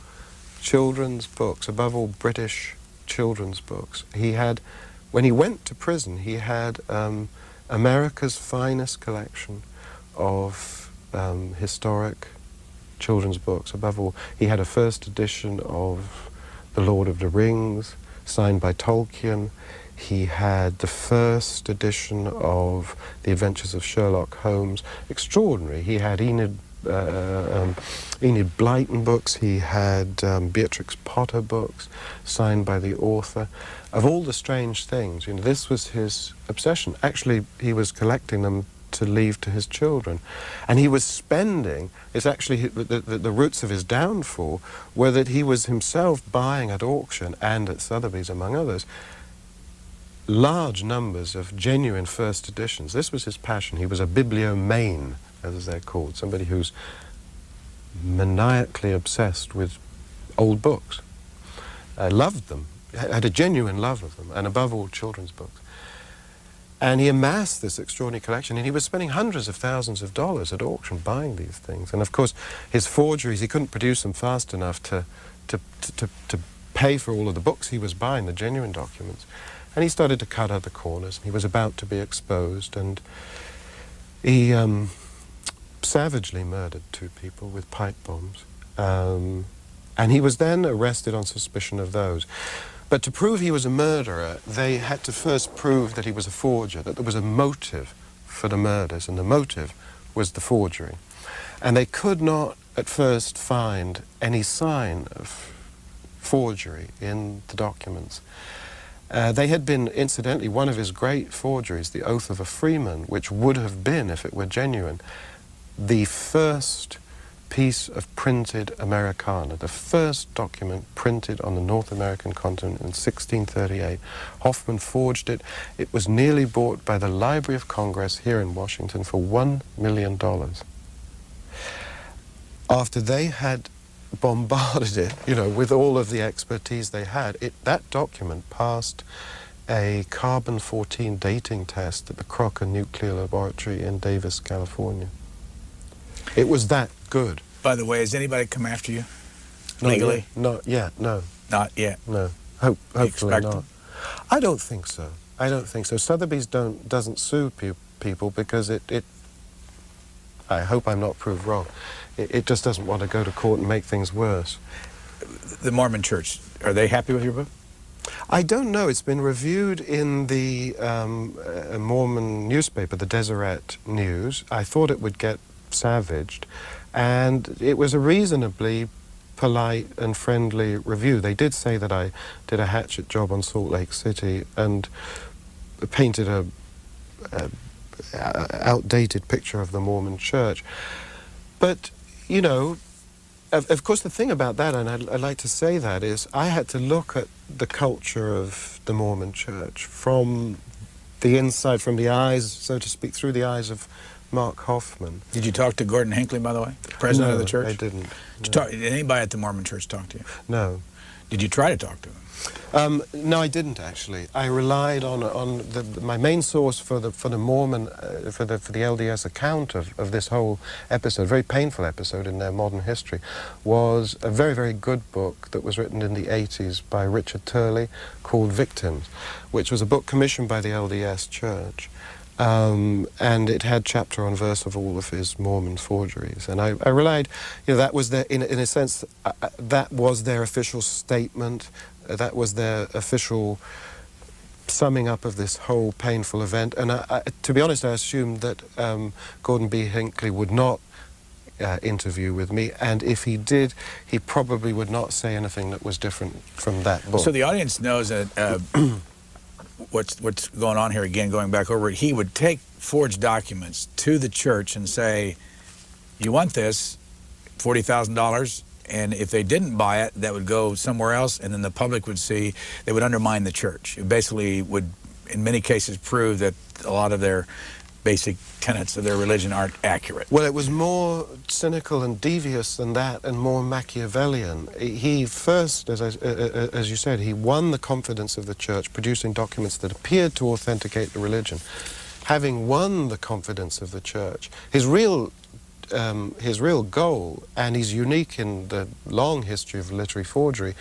children's books, above all British children's books. He had, when he went to prison, he had America's finest collection of historic children's books. Above all, he had a first edition of The Lord of the Rings, signed by Tolkien. He had the first edition of The Adventures of Sherlock Holmes. Extraordinary. He had Enid Blyton books. He had Beatrix Potter books, signed by the author. Of all the strange things, you know, this was his obsession. Actually, he was collecting them to leave to his children. And he was spending, it's actually the roots of his downfall were that he was himself buying at auction and at Sotheby's, among others, large numbers of genuine first editions. This was his passion. He was a bibliomane, as they're called, somebody who's maniacally obsessed with old books. Loved them, had a genuine love of them, and above all, children's books. And he amassed this extraordinary collection, and he was spending hundreds of thousands of dollars at auction buying these things. And of course, his forgeries, he couldn't produce them fast enough to pay for all of the books he was buying, the genuine documents. And he started to cut other corners. He was about to be exposed, and he savagely murdered two people with pipe bombs. And he was then arrested on suspicion of those. But to prove he was a murderer, they had to first prove that he was a forger, that there was a motive for the murders, and the motive was the forgery. And they could not at first find any sign of forgery in the documents. They had been, incidentally, one of his great forgeries, the Oath of a Freeman, which would have been, if it were genuine, the first piece of printed Americana, the first document printed on the North American continent in 1638. Hofmann forged it. It was nearly bought by the Library of Congress here in Washington for $1 million. After they had bombarded it, you know, with all of the expertise they had, that document passed a carbon-14 dating test at the Crocker Nuclear Laboratory in Davis, California. It was that good. By the way, has anybody come after you legally? Not yet, no. Not yet? No. Hopefully not. I don't think so. I don't think so. Sotheby's doesn't sue people because it I hope I'm not proved wrong. It just doesn't want to go to court and make things worse. The Mormon Church, are they happy with your book? I don't know. It's been reviewed in the Mormon newspaper, the Deseret News. I thought it would get savaged, and it was a reasonably polite and friendly review. They did say that I did a hatchet job on Salt Lake City and painted a outdated picture of the Mormon Church. But, you know, of course the thing about that, and I'd like to say that, is I had to look at the culture of the Mormon Church from the inside, from the eyes, so to speak, through the eyes of Mark Hofmann. Did you talk to Gordon Hinckley, by the way, president of the church? I didn't. Did anybody at the Mormon Church talk to you? No. Did you try to talk to him? No, I didn't actually. I relied on my main source for the Mormon for the LDS account of this whole episode, very painful episode in their modern history, was a very, very good book that was written in the 80s by Richard Turley called Victims, which was a book commissioned by the LDS Church. And it had chapter on verse of all of his Mormon forgeries. And I relied, that was their, in a sense, that was their official statement, that was their official summing up of this whole painful event. And to be honest, I assumed that Gordon B. Hinckley would not interview with me, and if he did, he probably would not say anything that was different from that book. So the audience knows that what's going on here, again, going back over it, he would take forged documents to the church and say, you want this, $40,000, and if they didn't buy it, that would go somewhere else, and then the public would see, they would undermine the church. It basically would, in many cases, prove that a lot of their basic tenets of their religion aren't accurate. Well, it was more cynical and devious than that, and more Machiavellian. He first, as you said, he won the confidence of the church, producing documents that appeared to authenticate the religion. Having won the confidence of the church, his real goal, and he's unique in the long history of literary forgery,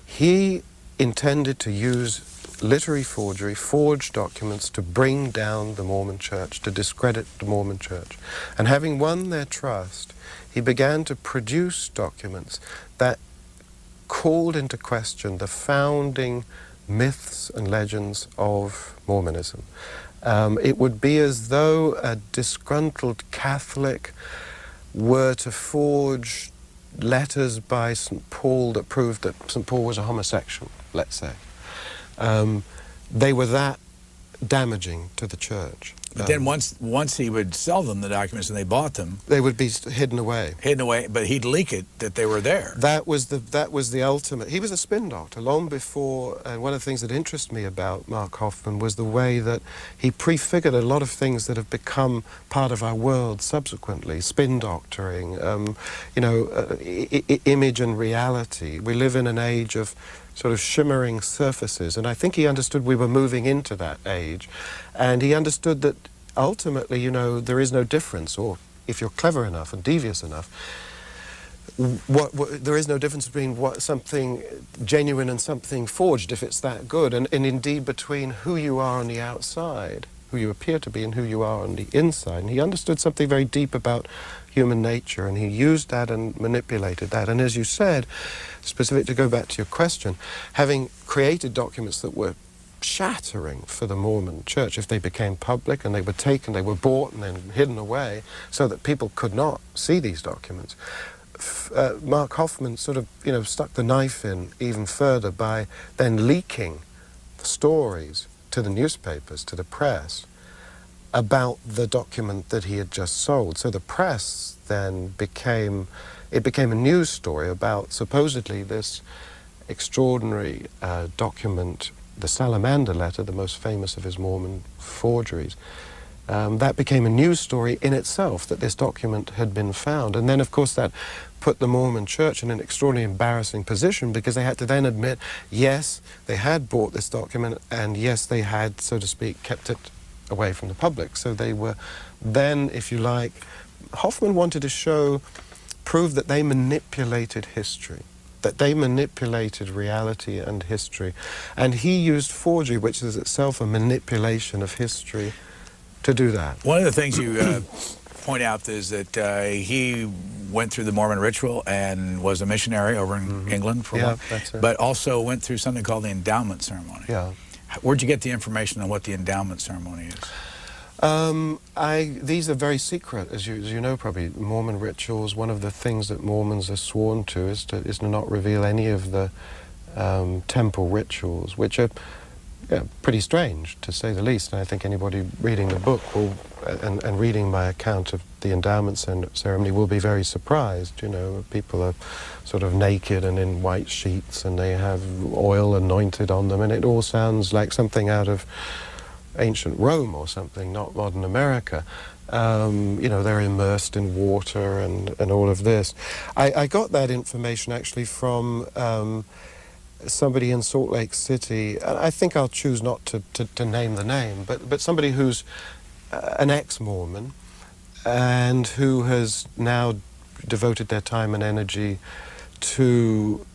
he intended to use literary forgery, forged documents, to bring down the Mormon church, to discredit the Mormon church. And having won their trust, he began to produce documents that called into question the founding myths and legends of Mormonism. It would be as though a disgruntled Catholic were to forge letters by St. Paul that proved that St. Paul was a homosexual, let's say. They were that damaging to the church. But then once he would sell them the documents and they bought them, they would be hidden away. Hidden away, but he'd leak it that they were there. That was the ultimate. He was a spin doctor long before, and one of the things that interests me about Mark Hofmann was the way that he prefigured a lot of things that have become part of our world subsequently. Spin doctoring, image and reality. We live in an age of sort of shimmering surfaces, and I think he understood we were moving into that age, and he understood that ultimately, there is no difference, or if you're clever enough and devious enough, there is no difference between something genuine and something forged, if it's that good, and indeed between who you are on the outside, who you appear to be, and who you are on the inside. And he understood something very deep about human nature, and he used that and manipulated that. And as you said, specific to go back to your question, having created documents that were shattering for the Mormon church, if they became public and they were taken, they were bought and then hidden away so that people could not see these documents, Mark Hofmann sort of, stuck the knife in even further by then leaking the stories to the newspapers, to the press, about the document that he had just sold. So the press then became a news story about supposedly this extraordinary document, the Salamander letter, the most famous of his Mormon forgeries. That became a news story in itself, that this document had been found. And then, of course, that put the Mormon church in an extraordinarily embarrassing position, because they had to then admit, yes, they had bought this document, and yes, they had, so to speak, kept it away from the public. So they were then, if you like, Hofmann wanted to prove that they manipulated history, that they manipulated reality and history. And he used forgery, which is itself a manipulation of history, to do that. One of the things you point out is that he went through the Mormon ritual and was a missionary over in England for a while, that's it. but also went through something called the endowment ceremony. Yeah. Where'd you get the information on what the endowment ceremony is? These are very secret, as you know probably. Mormon rituals, one of the things that Mormons are sworn to is to not reveal any of the temple rituals, which are pretty strange, to say the least. And I think anybody reading the book will, and reading my account of the endowment ceremony, will be very surprised. People are sort of naked and in white sheets, and they have oil anointed on them, and it all sounds like something out of ancient Rome or something, not modern America. They're immersed in water and all of this. I got that information actually from somebody in Salt Lake City. I think I'll choose not to name the name, but somebody who's an ex-Mormon and who has now devoted their time and energy to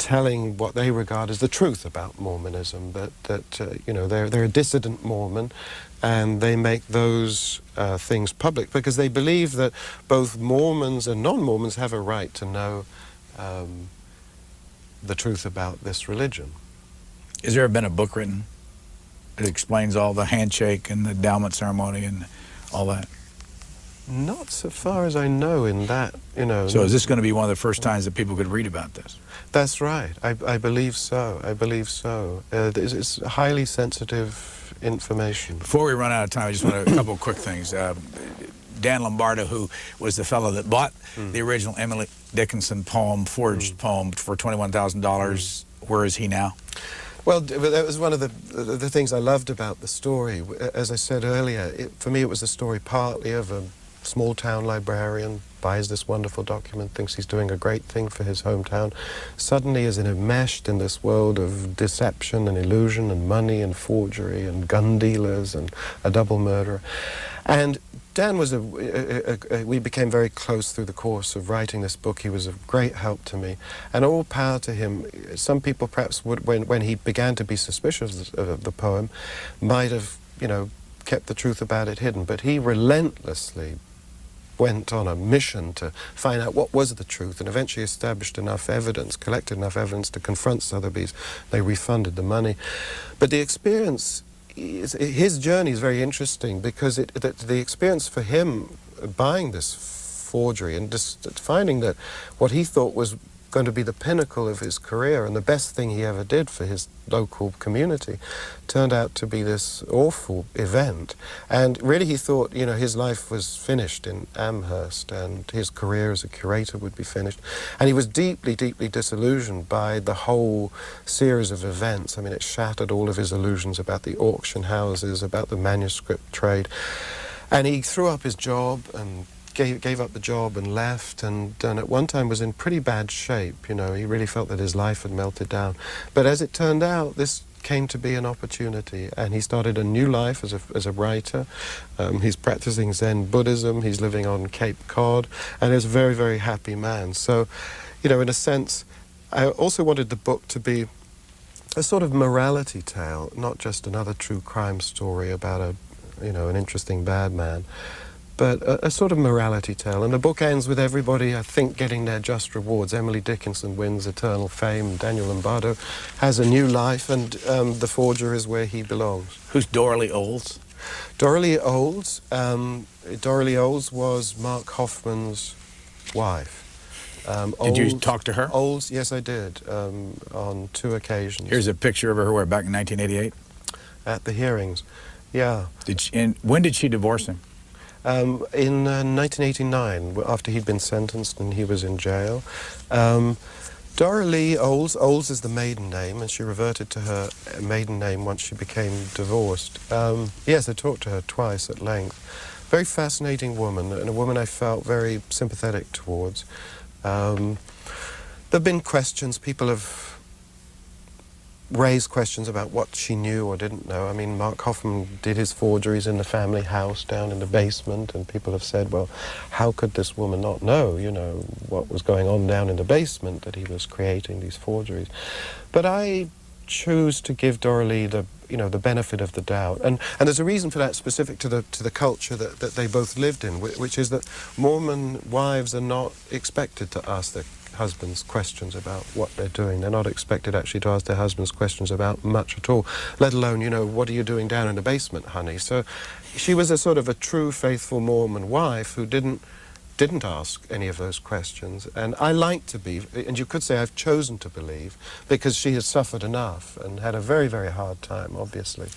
telling what they regard as the truth about Mormonism, that you know, they're a dissident Mormon, and they make those things public because they believe that both Mormons and non-Mormons have a right to know the truth about this religion. Has there ever been a book written that explains all the handshake and the endowment ceremony and all that? Not so far as I know in that, you know. So is this going to be one of the first times that people could read about this? That's right. I believe so. I believe so. It's highly sensitive information. Before we run out of time, I just want a couple of quick things. Dan Lombardo, who was the fellow that bought the original Emily Dickinson poem, forged poem, for $21,000, where is he now? Well, that was one of the things I loved about the story. As I said earlier, for me it was a story partly of a small-town librarian, buys this wonderful document, thinks he's doing a great thing for his hometown, suddenly is enmeshed in this world of deception and illusion and money and forgery and gun dealers and a double murderer. And Dan was we became very close through the course of writing this book. He was a great help to me, and all power to him. Some people perhaps would, when he began to be suspicious of the poem, might have, you know, kept the truth about it hidden, but he relentlessly went on a mission to find out what was the truth, and eventually established enough evidence, collected enough evidence to confront Sotheby's. They refunded the money. But the experience, his journey is very interesting, because the experience for him buying this forgery and just finding that what he thought was going to be the pinnacle of his career and the best thing he ever did for his local community turned out to be this awful event. And really he thought, you know, his life was finished in Amherst and his career as a curator would be finished. And he was deeply, deeply disillusioned by the whole series of events. I mean, it shattered all of his illusions about the auction houses, about the manuscript trade. And he threw up his job and gave up the job and left, and at one time was in pretty bad shape. You know, he really felt that his life had melted down. But as it turned out, this came to be an opportunity, and he started a new life as a writer. He's practicing Zen Buddhism, he's living on Cape Cod, and is a very, very happy man. So, you know, in a sense, I also wanted the book to be a sort of morality tale, not just another true crime story about an interesting bad man, but a sort of morality tale. And the book ends with everybody, I think, getting their just rewards. Emily Dickinson wins eternal fame. Daniel Lombardo has a new life, and the forger is where he belongs. Who's Dorley Olds? Dorley Olds. Dorley Olds was Mark Hofmann's wife. Did you talk to her? Olds, yes, I did, on 2 occasions. Here's a picture of her, where, back in 1988? At the hearings, yeah. And when did she divorce him? In 1989, after he'd been sentenced and he was in jail. Dora Lee Olds is the maiden name, and she reverted to her maiden name once she became divorced. Yes, I talked to her twice at length. Very fascinating woman, and a woman I felt very sympathetic towards. There have been questions, people have raised questions about what she knew or didn't know. I mean, Mark Hofmann did his forgeries in the family house down in the basement, and people have said, well, how could this woman not know, you know, what was going on down in the basement, that he was creating these forgeries? But I choose to give Dora Lee the benefit of the doubt, and there's a reason for that specific to the culture that they both lived in, which is that Mormon wives are not expected to ask their husbands questions about what they're doing. They're not expected actually to ask their husbands questions about much at all, let alone, you know, what are you doing down in the basement, honey? So she was a sort of a true faithful Mormon wife who didn't ask any of those questions, and I like to be, and you could say I've chosen to believe, because she has suffered enough and had a very, very hard time, obviously.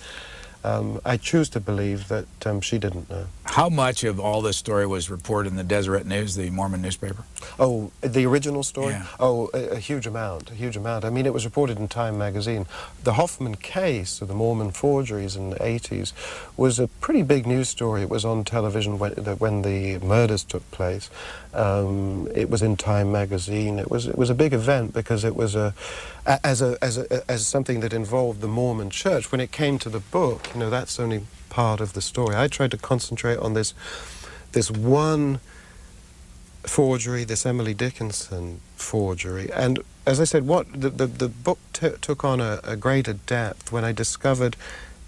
I choose to believe that she didn't know. How much of all this story was reported in the Deseret News, the Mormon newspaper? Oh, the original story? Yeah. Oh, a huge amount, a huge amount. I mean, it was reported in Time magazine. The Hofmann case of the Mormon forgeries in the 80s was a pretty big news story. It was on television when the murders took place. It was in Time magazine. It was a big event because it was as something that involved the Mormon church. When it came to the book, you know, that's only part of the story. I tried to concentrate on this one forgery, this Emily Dickinson forgery. And as I said, what the book took on a greater depth when I discovered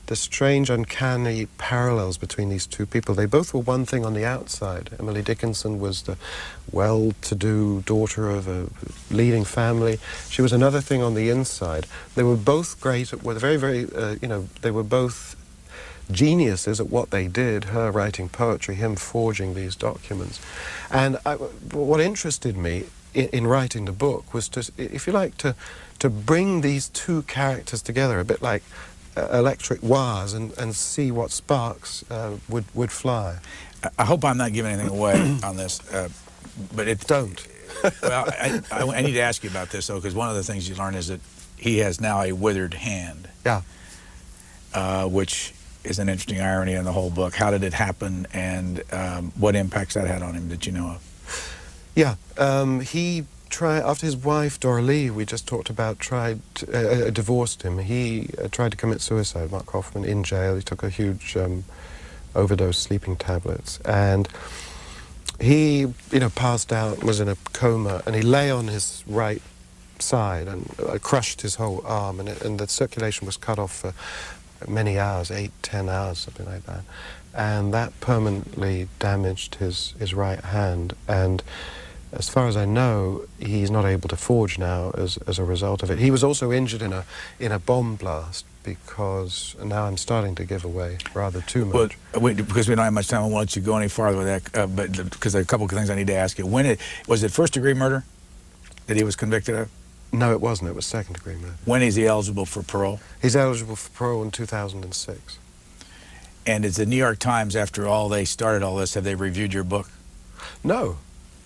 the strange, uncanny parallels between these two people. They both were one thing on the outside. Emily Dickinson was the well-to-do daughter of a leading family. She was another thing on the inside. They were both great at, were very, very, they were both geniuses at what they did, her writing poetry, him forging these documents. And what interested me in writing the book was to, if you like, to bring these two characters together, a bit like electric wires, and see what sparks would fly. I hope I'm not giving anything away on this, but it don't. Well, I need to ask you about this though, because one of the things you learn is that he has now a withered hand. Yeah. Which is an interesting irony in the whole book. How did it happen, and what impacts that had on him that you know of? Yeah, he tried, after his wife, Dora Lee, we just talked about, divorced him. He tried to commit suicide, Mark Hofmann, in jail. He took a huge overdose, sleeping tablets, and he, passed out, was in a coma, and he lay on his right side and crushed his whole arm, and the circulation was cut off for many hours, 8-10 hours, something like that, and that permanently damaged his right hand. And as far as I know, he's not able to forge now as a result of it. He was also injured in a bomb blast, because now I'm starting to give away rather too much. Well, because we don't have much time, I won't let you go any farther with that, but because there are a couple of things I need to ask you. Was it first-degree murder that he was convicted of? No, it wasn't. It was second-degree murder. When is he eligible for parole? He's eligible for parole in 2006. And is the New York Times, after all they started all this, have they reviewed your book? No.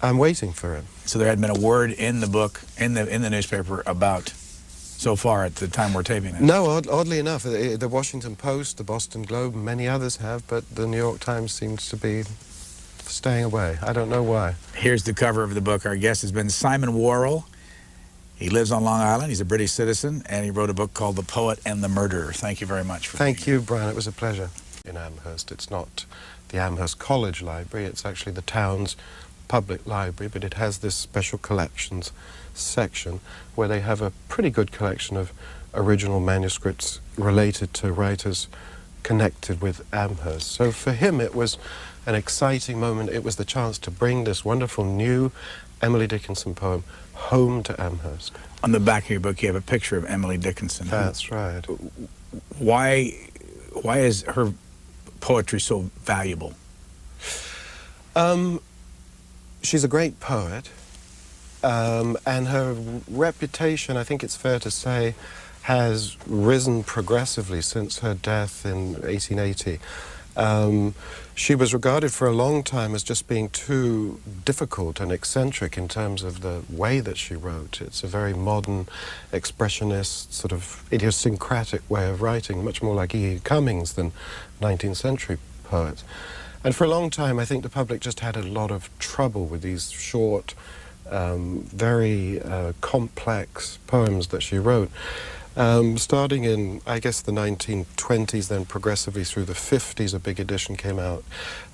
I'm waiting for him. So there hadn't been a word in the book, in the newspaper, about, so far at the time we're taping this? No, oddly enough, the Washington Post, the Boston Globe, many others have, but the New York Times seems to be staying away. I don't know why. Here's the cover of the book. Our guest has been Simon Worrell. He lives on Long Island. He's a British citizen, and he wrote a book called The Poet and the Murderer. Thank you very much for Thank you, Brian. It was a pleasure. In Amherst, it's not the Amherst College Library, it's actually the town's public library, but it has this special collections section where they have a pretty good collection of original manuscripts related to writers connected with Amherst. So for him it was an exciting moment. It was the chance to bring this wonderful new Emily Dickinson poem home to Amherst. On the back of your book you have a picture of Emily Dickinson. That's right. Why is her poetry so valuable? She's a great poet, and her reputation, I think it's fair to say, has risen progressively since her death in 1880. She was regarded for a long time as just being too difficult and eccentric in terms of the way that she wrote. It's a very modern, expressionist, sort of idiosyncratic way of writing, much more like E. E. Cummings than 19th century poets. And for a long time, I think the public just had a lot of trouble with these short, very complex poems that she wrote. Starting in, I guess, the 1920s, then progressively through the 50s, a big edition came out,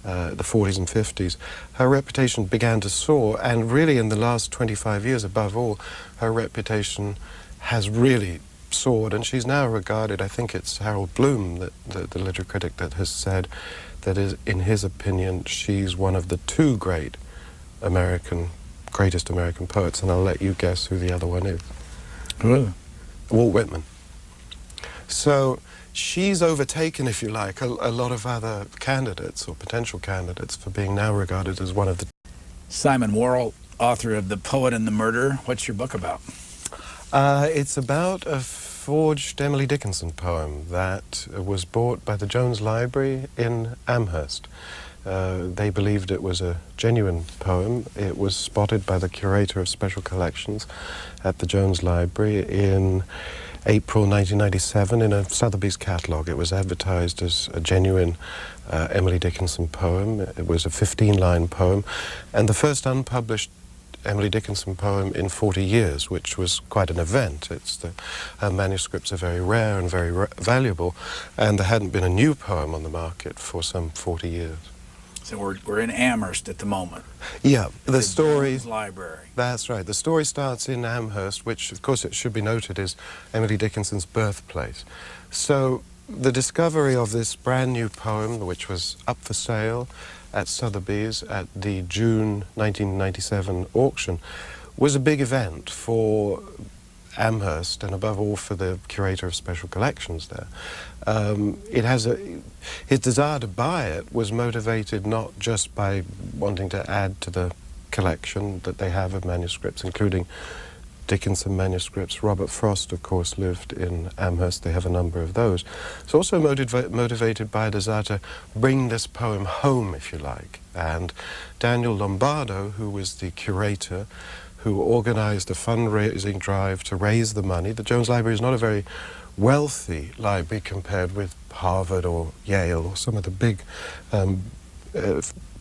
the 40s and 50s. Her reputation began to soar, and really in the last 25 years, above all, her reputation has really soared, and she's now regarded, I think it's Harold Bloom, the literary critic, that has said that in his opinion, she's one of the two greatest American poets, and I'll let you guess who the other one is. Really? Walt Whitman. So she's overtaken, if you like, a lot of other candidates or potential candidates for being now regarded as one of the... Simon Worrell, author of The Poet and the Murderer. What's your book about? It's about a forged Emily Dickinson poem that was bought by the Jones Library in Amherst. They believed it was a genuine poem. It was spotted by the curator of special collections at the Jones Library in April 1997 in a Sotheby's catalogue. It was advertised as a genuine Emily Dickinson poem. It was a 15-line poem, and the first unpublished Emily Dickinson poem in 40 years, which was quite an event. Her manuscripts are very rare and very valuable, and there hadn't been a new poem on the market for some 40 years. So we're in Amherst at the moment. Yeah, the story... Jones Library. That's right. The story starts in Amherst, which, of course, it should be noted, is Emily Dickinson's birthplace. So the discovery of this brand new poem, which was up for sale at Sotheby's at the June 1997 auction, was a big event for Amherst and above all for the curator of special collections there. His desire to buy it was motivated not just by wanting to add to the collection that they have of manuscripts, including Dickinson manuscripts. Robert Frost, of course, lived in Amherst. They have a number of those. It's also motivated by a desire to bring this poem home, if you like. And Daniel Lombardo, who was the curator, who organized a fundraising drive to raise the money. The Jones Library is not a very wealthy library compared with Harvard or Yale or some of the big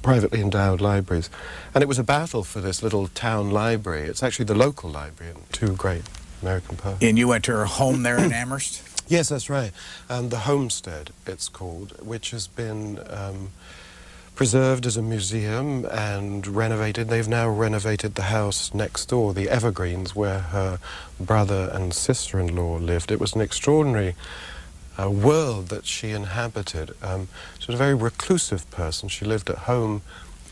privately endowed libraries. And it was a battle for this little town library. It's actually the local library and two great American poets. And you went to her home there in Amherst? Yes, that's right. The Homestead, it's called, which has been preserved as a museum and renovated. They've now renovated the house next door, the Evergreens, where her brother and sister-in-law lived. It was an extraordinary world that she inhabited. She was a very reclusive person. She lived at home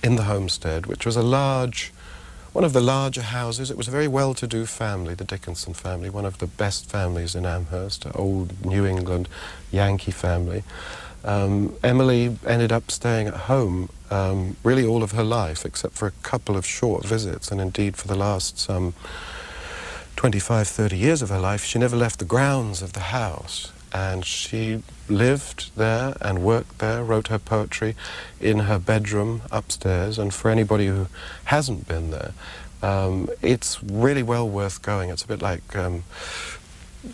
in the Homestead, which was one of the larger houses. It was a very well-to-do family, the Dickinson family, one of the best families in Amherst, an old New England Yankee family. Emily ended up staying at home really all of her life, except for a couple of short visits, and indeed for the last some 25, 30 years of her life, she never left the grounds of the house. And she lived there and worked there, wrote her poetry in her bedroom upstairs. And for anybody who hasn't been there, it's really well worth going. It's a bit like,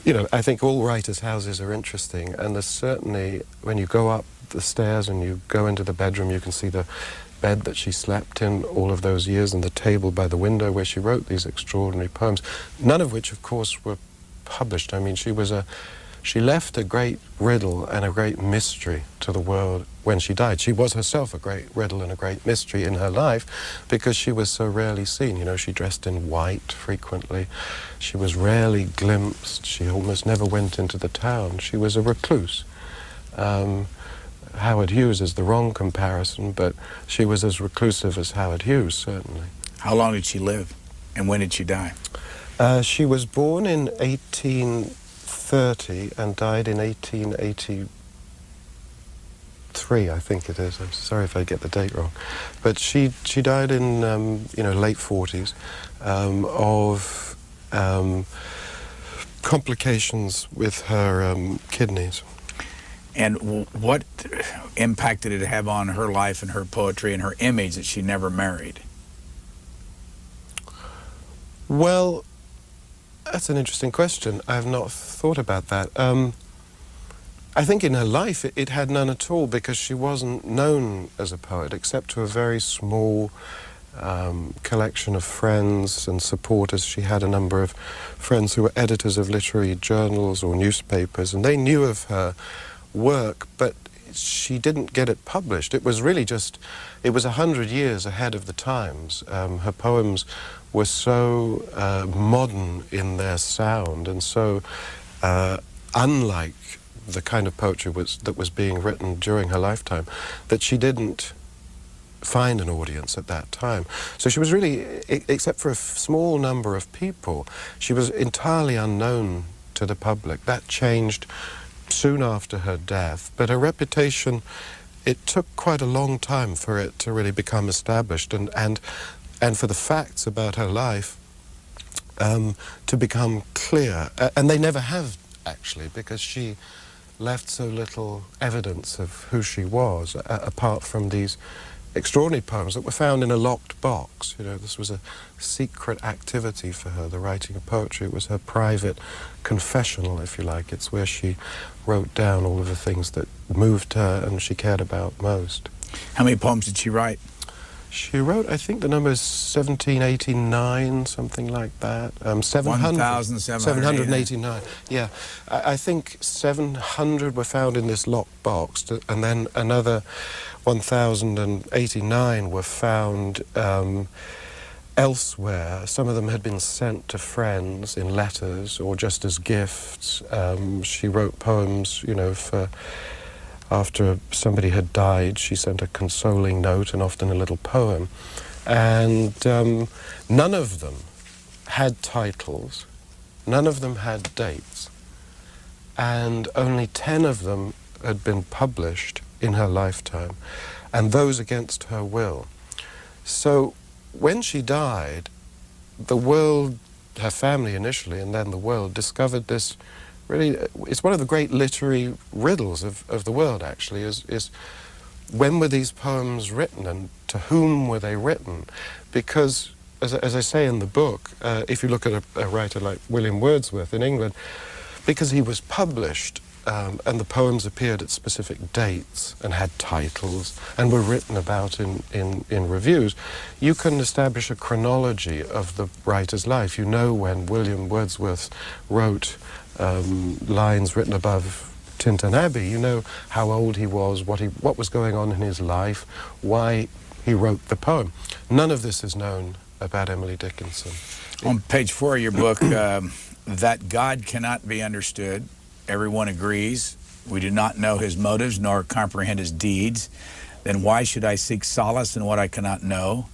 you know, I think all writers' houses are interesting. And there's certainly, when you go up the stairs and you go into the bedroom, you can see the bed that she slept in all of those years and the table by the window where she wrote these extraordinary poems, none of which, of course, were published. I mean, she left a great riddle and a great mystery to the world when she died. She was herself a great riddle and a great mystery in her life because she was so rarely seen. You know, she dressed in white frequently. She was rarely glimpsed. She almost never went into the town. She was a recluse. Howard Hughes is the wrong comparison, but she was as reclusive as Howard Hughes, certainly. How long did she live, and when did she die? She was born in 1830 and died in 1883, I think it is. I'm sorry if I get the date wrong. But she died in, you know, late 40s of complications with her kidneys. And what impact did it have on her life and her poetry and her image that she never married? Well, that's an interesting question. I have not thought about that. I think in her life it had none at all because she wasn't known as a poet except to a very small collection of friends and supporters. She had a number of friends who were editors of literary journals or newspapers, and they knew of her work, but she didn't get it published. It was really just, it was 100 years ahead of the times. Her poems were so modern in their sound and so unlike the kind of poetry that was being written during her lifetime that she didn't find an audience at that time. So she was really, except for a small number of people, she was entirely unknown to the public. That changed soon after her death, but her reputation, it took quite a long time for it to really become established and for the facts about her life to become clear. And they never have, actually, because she left so little evidence of who she was, apart from these extraordinary poems that were found in a locked box. You know, this was a secret activity for her, the writing of poetry. It was her private confessional, if you like. It's where she wrote down all of the things that moved her and she cared about most. How many poems did she write? She wrote, I think the number is 1789, something like that. 789. Yeah. I think 700 were found in this locked box, and then another 1,089 were found elsewhere. Some of them had been sent to friends in letters or just as gifts. She wrote poems, you know, for after somebody had died. She sent a consoling note and often a little poem. And none of them had titles, none of them had dates, and only 10 of them had been published in her lifetime, and those against her will. So when she died, the world, her family initially, and then the world, discovered this really, it's one of the great literary riddles of the world, actually, is when were these poems written and to whom were they written? Because, as I say in the book, if you look at a writer like William Wordsworth in England, because he was published and the poems appeared at specific dates and had titles and were written about in reviews, you can establish a chronology of the writer's life. You know when William Wordsworth wrote lines written above Tintern Abbey. You know how old he was, what was going on in his life, why he wrote the poem. None of this is known about Emily Dickinson. On page 4 of your book, that God cannot be understood. Everyone agrees. We do not know his motives nor comprehend his deeds. Then why should I seek solace in what I cannot know?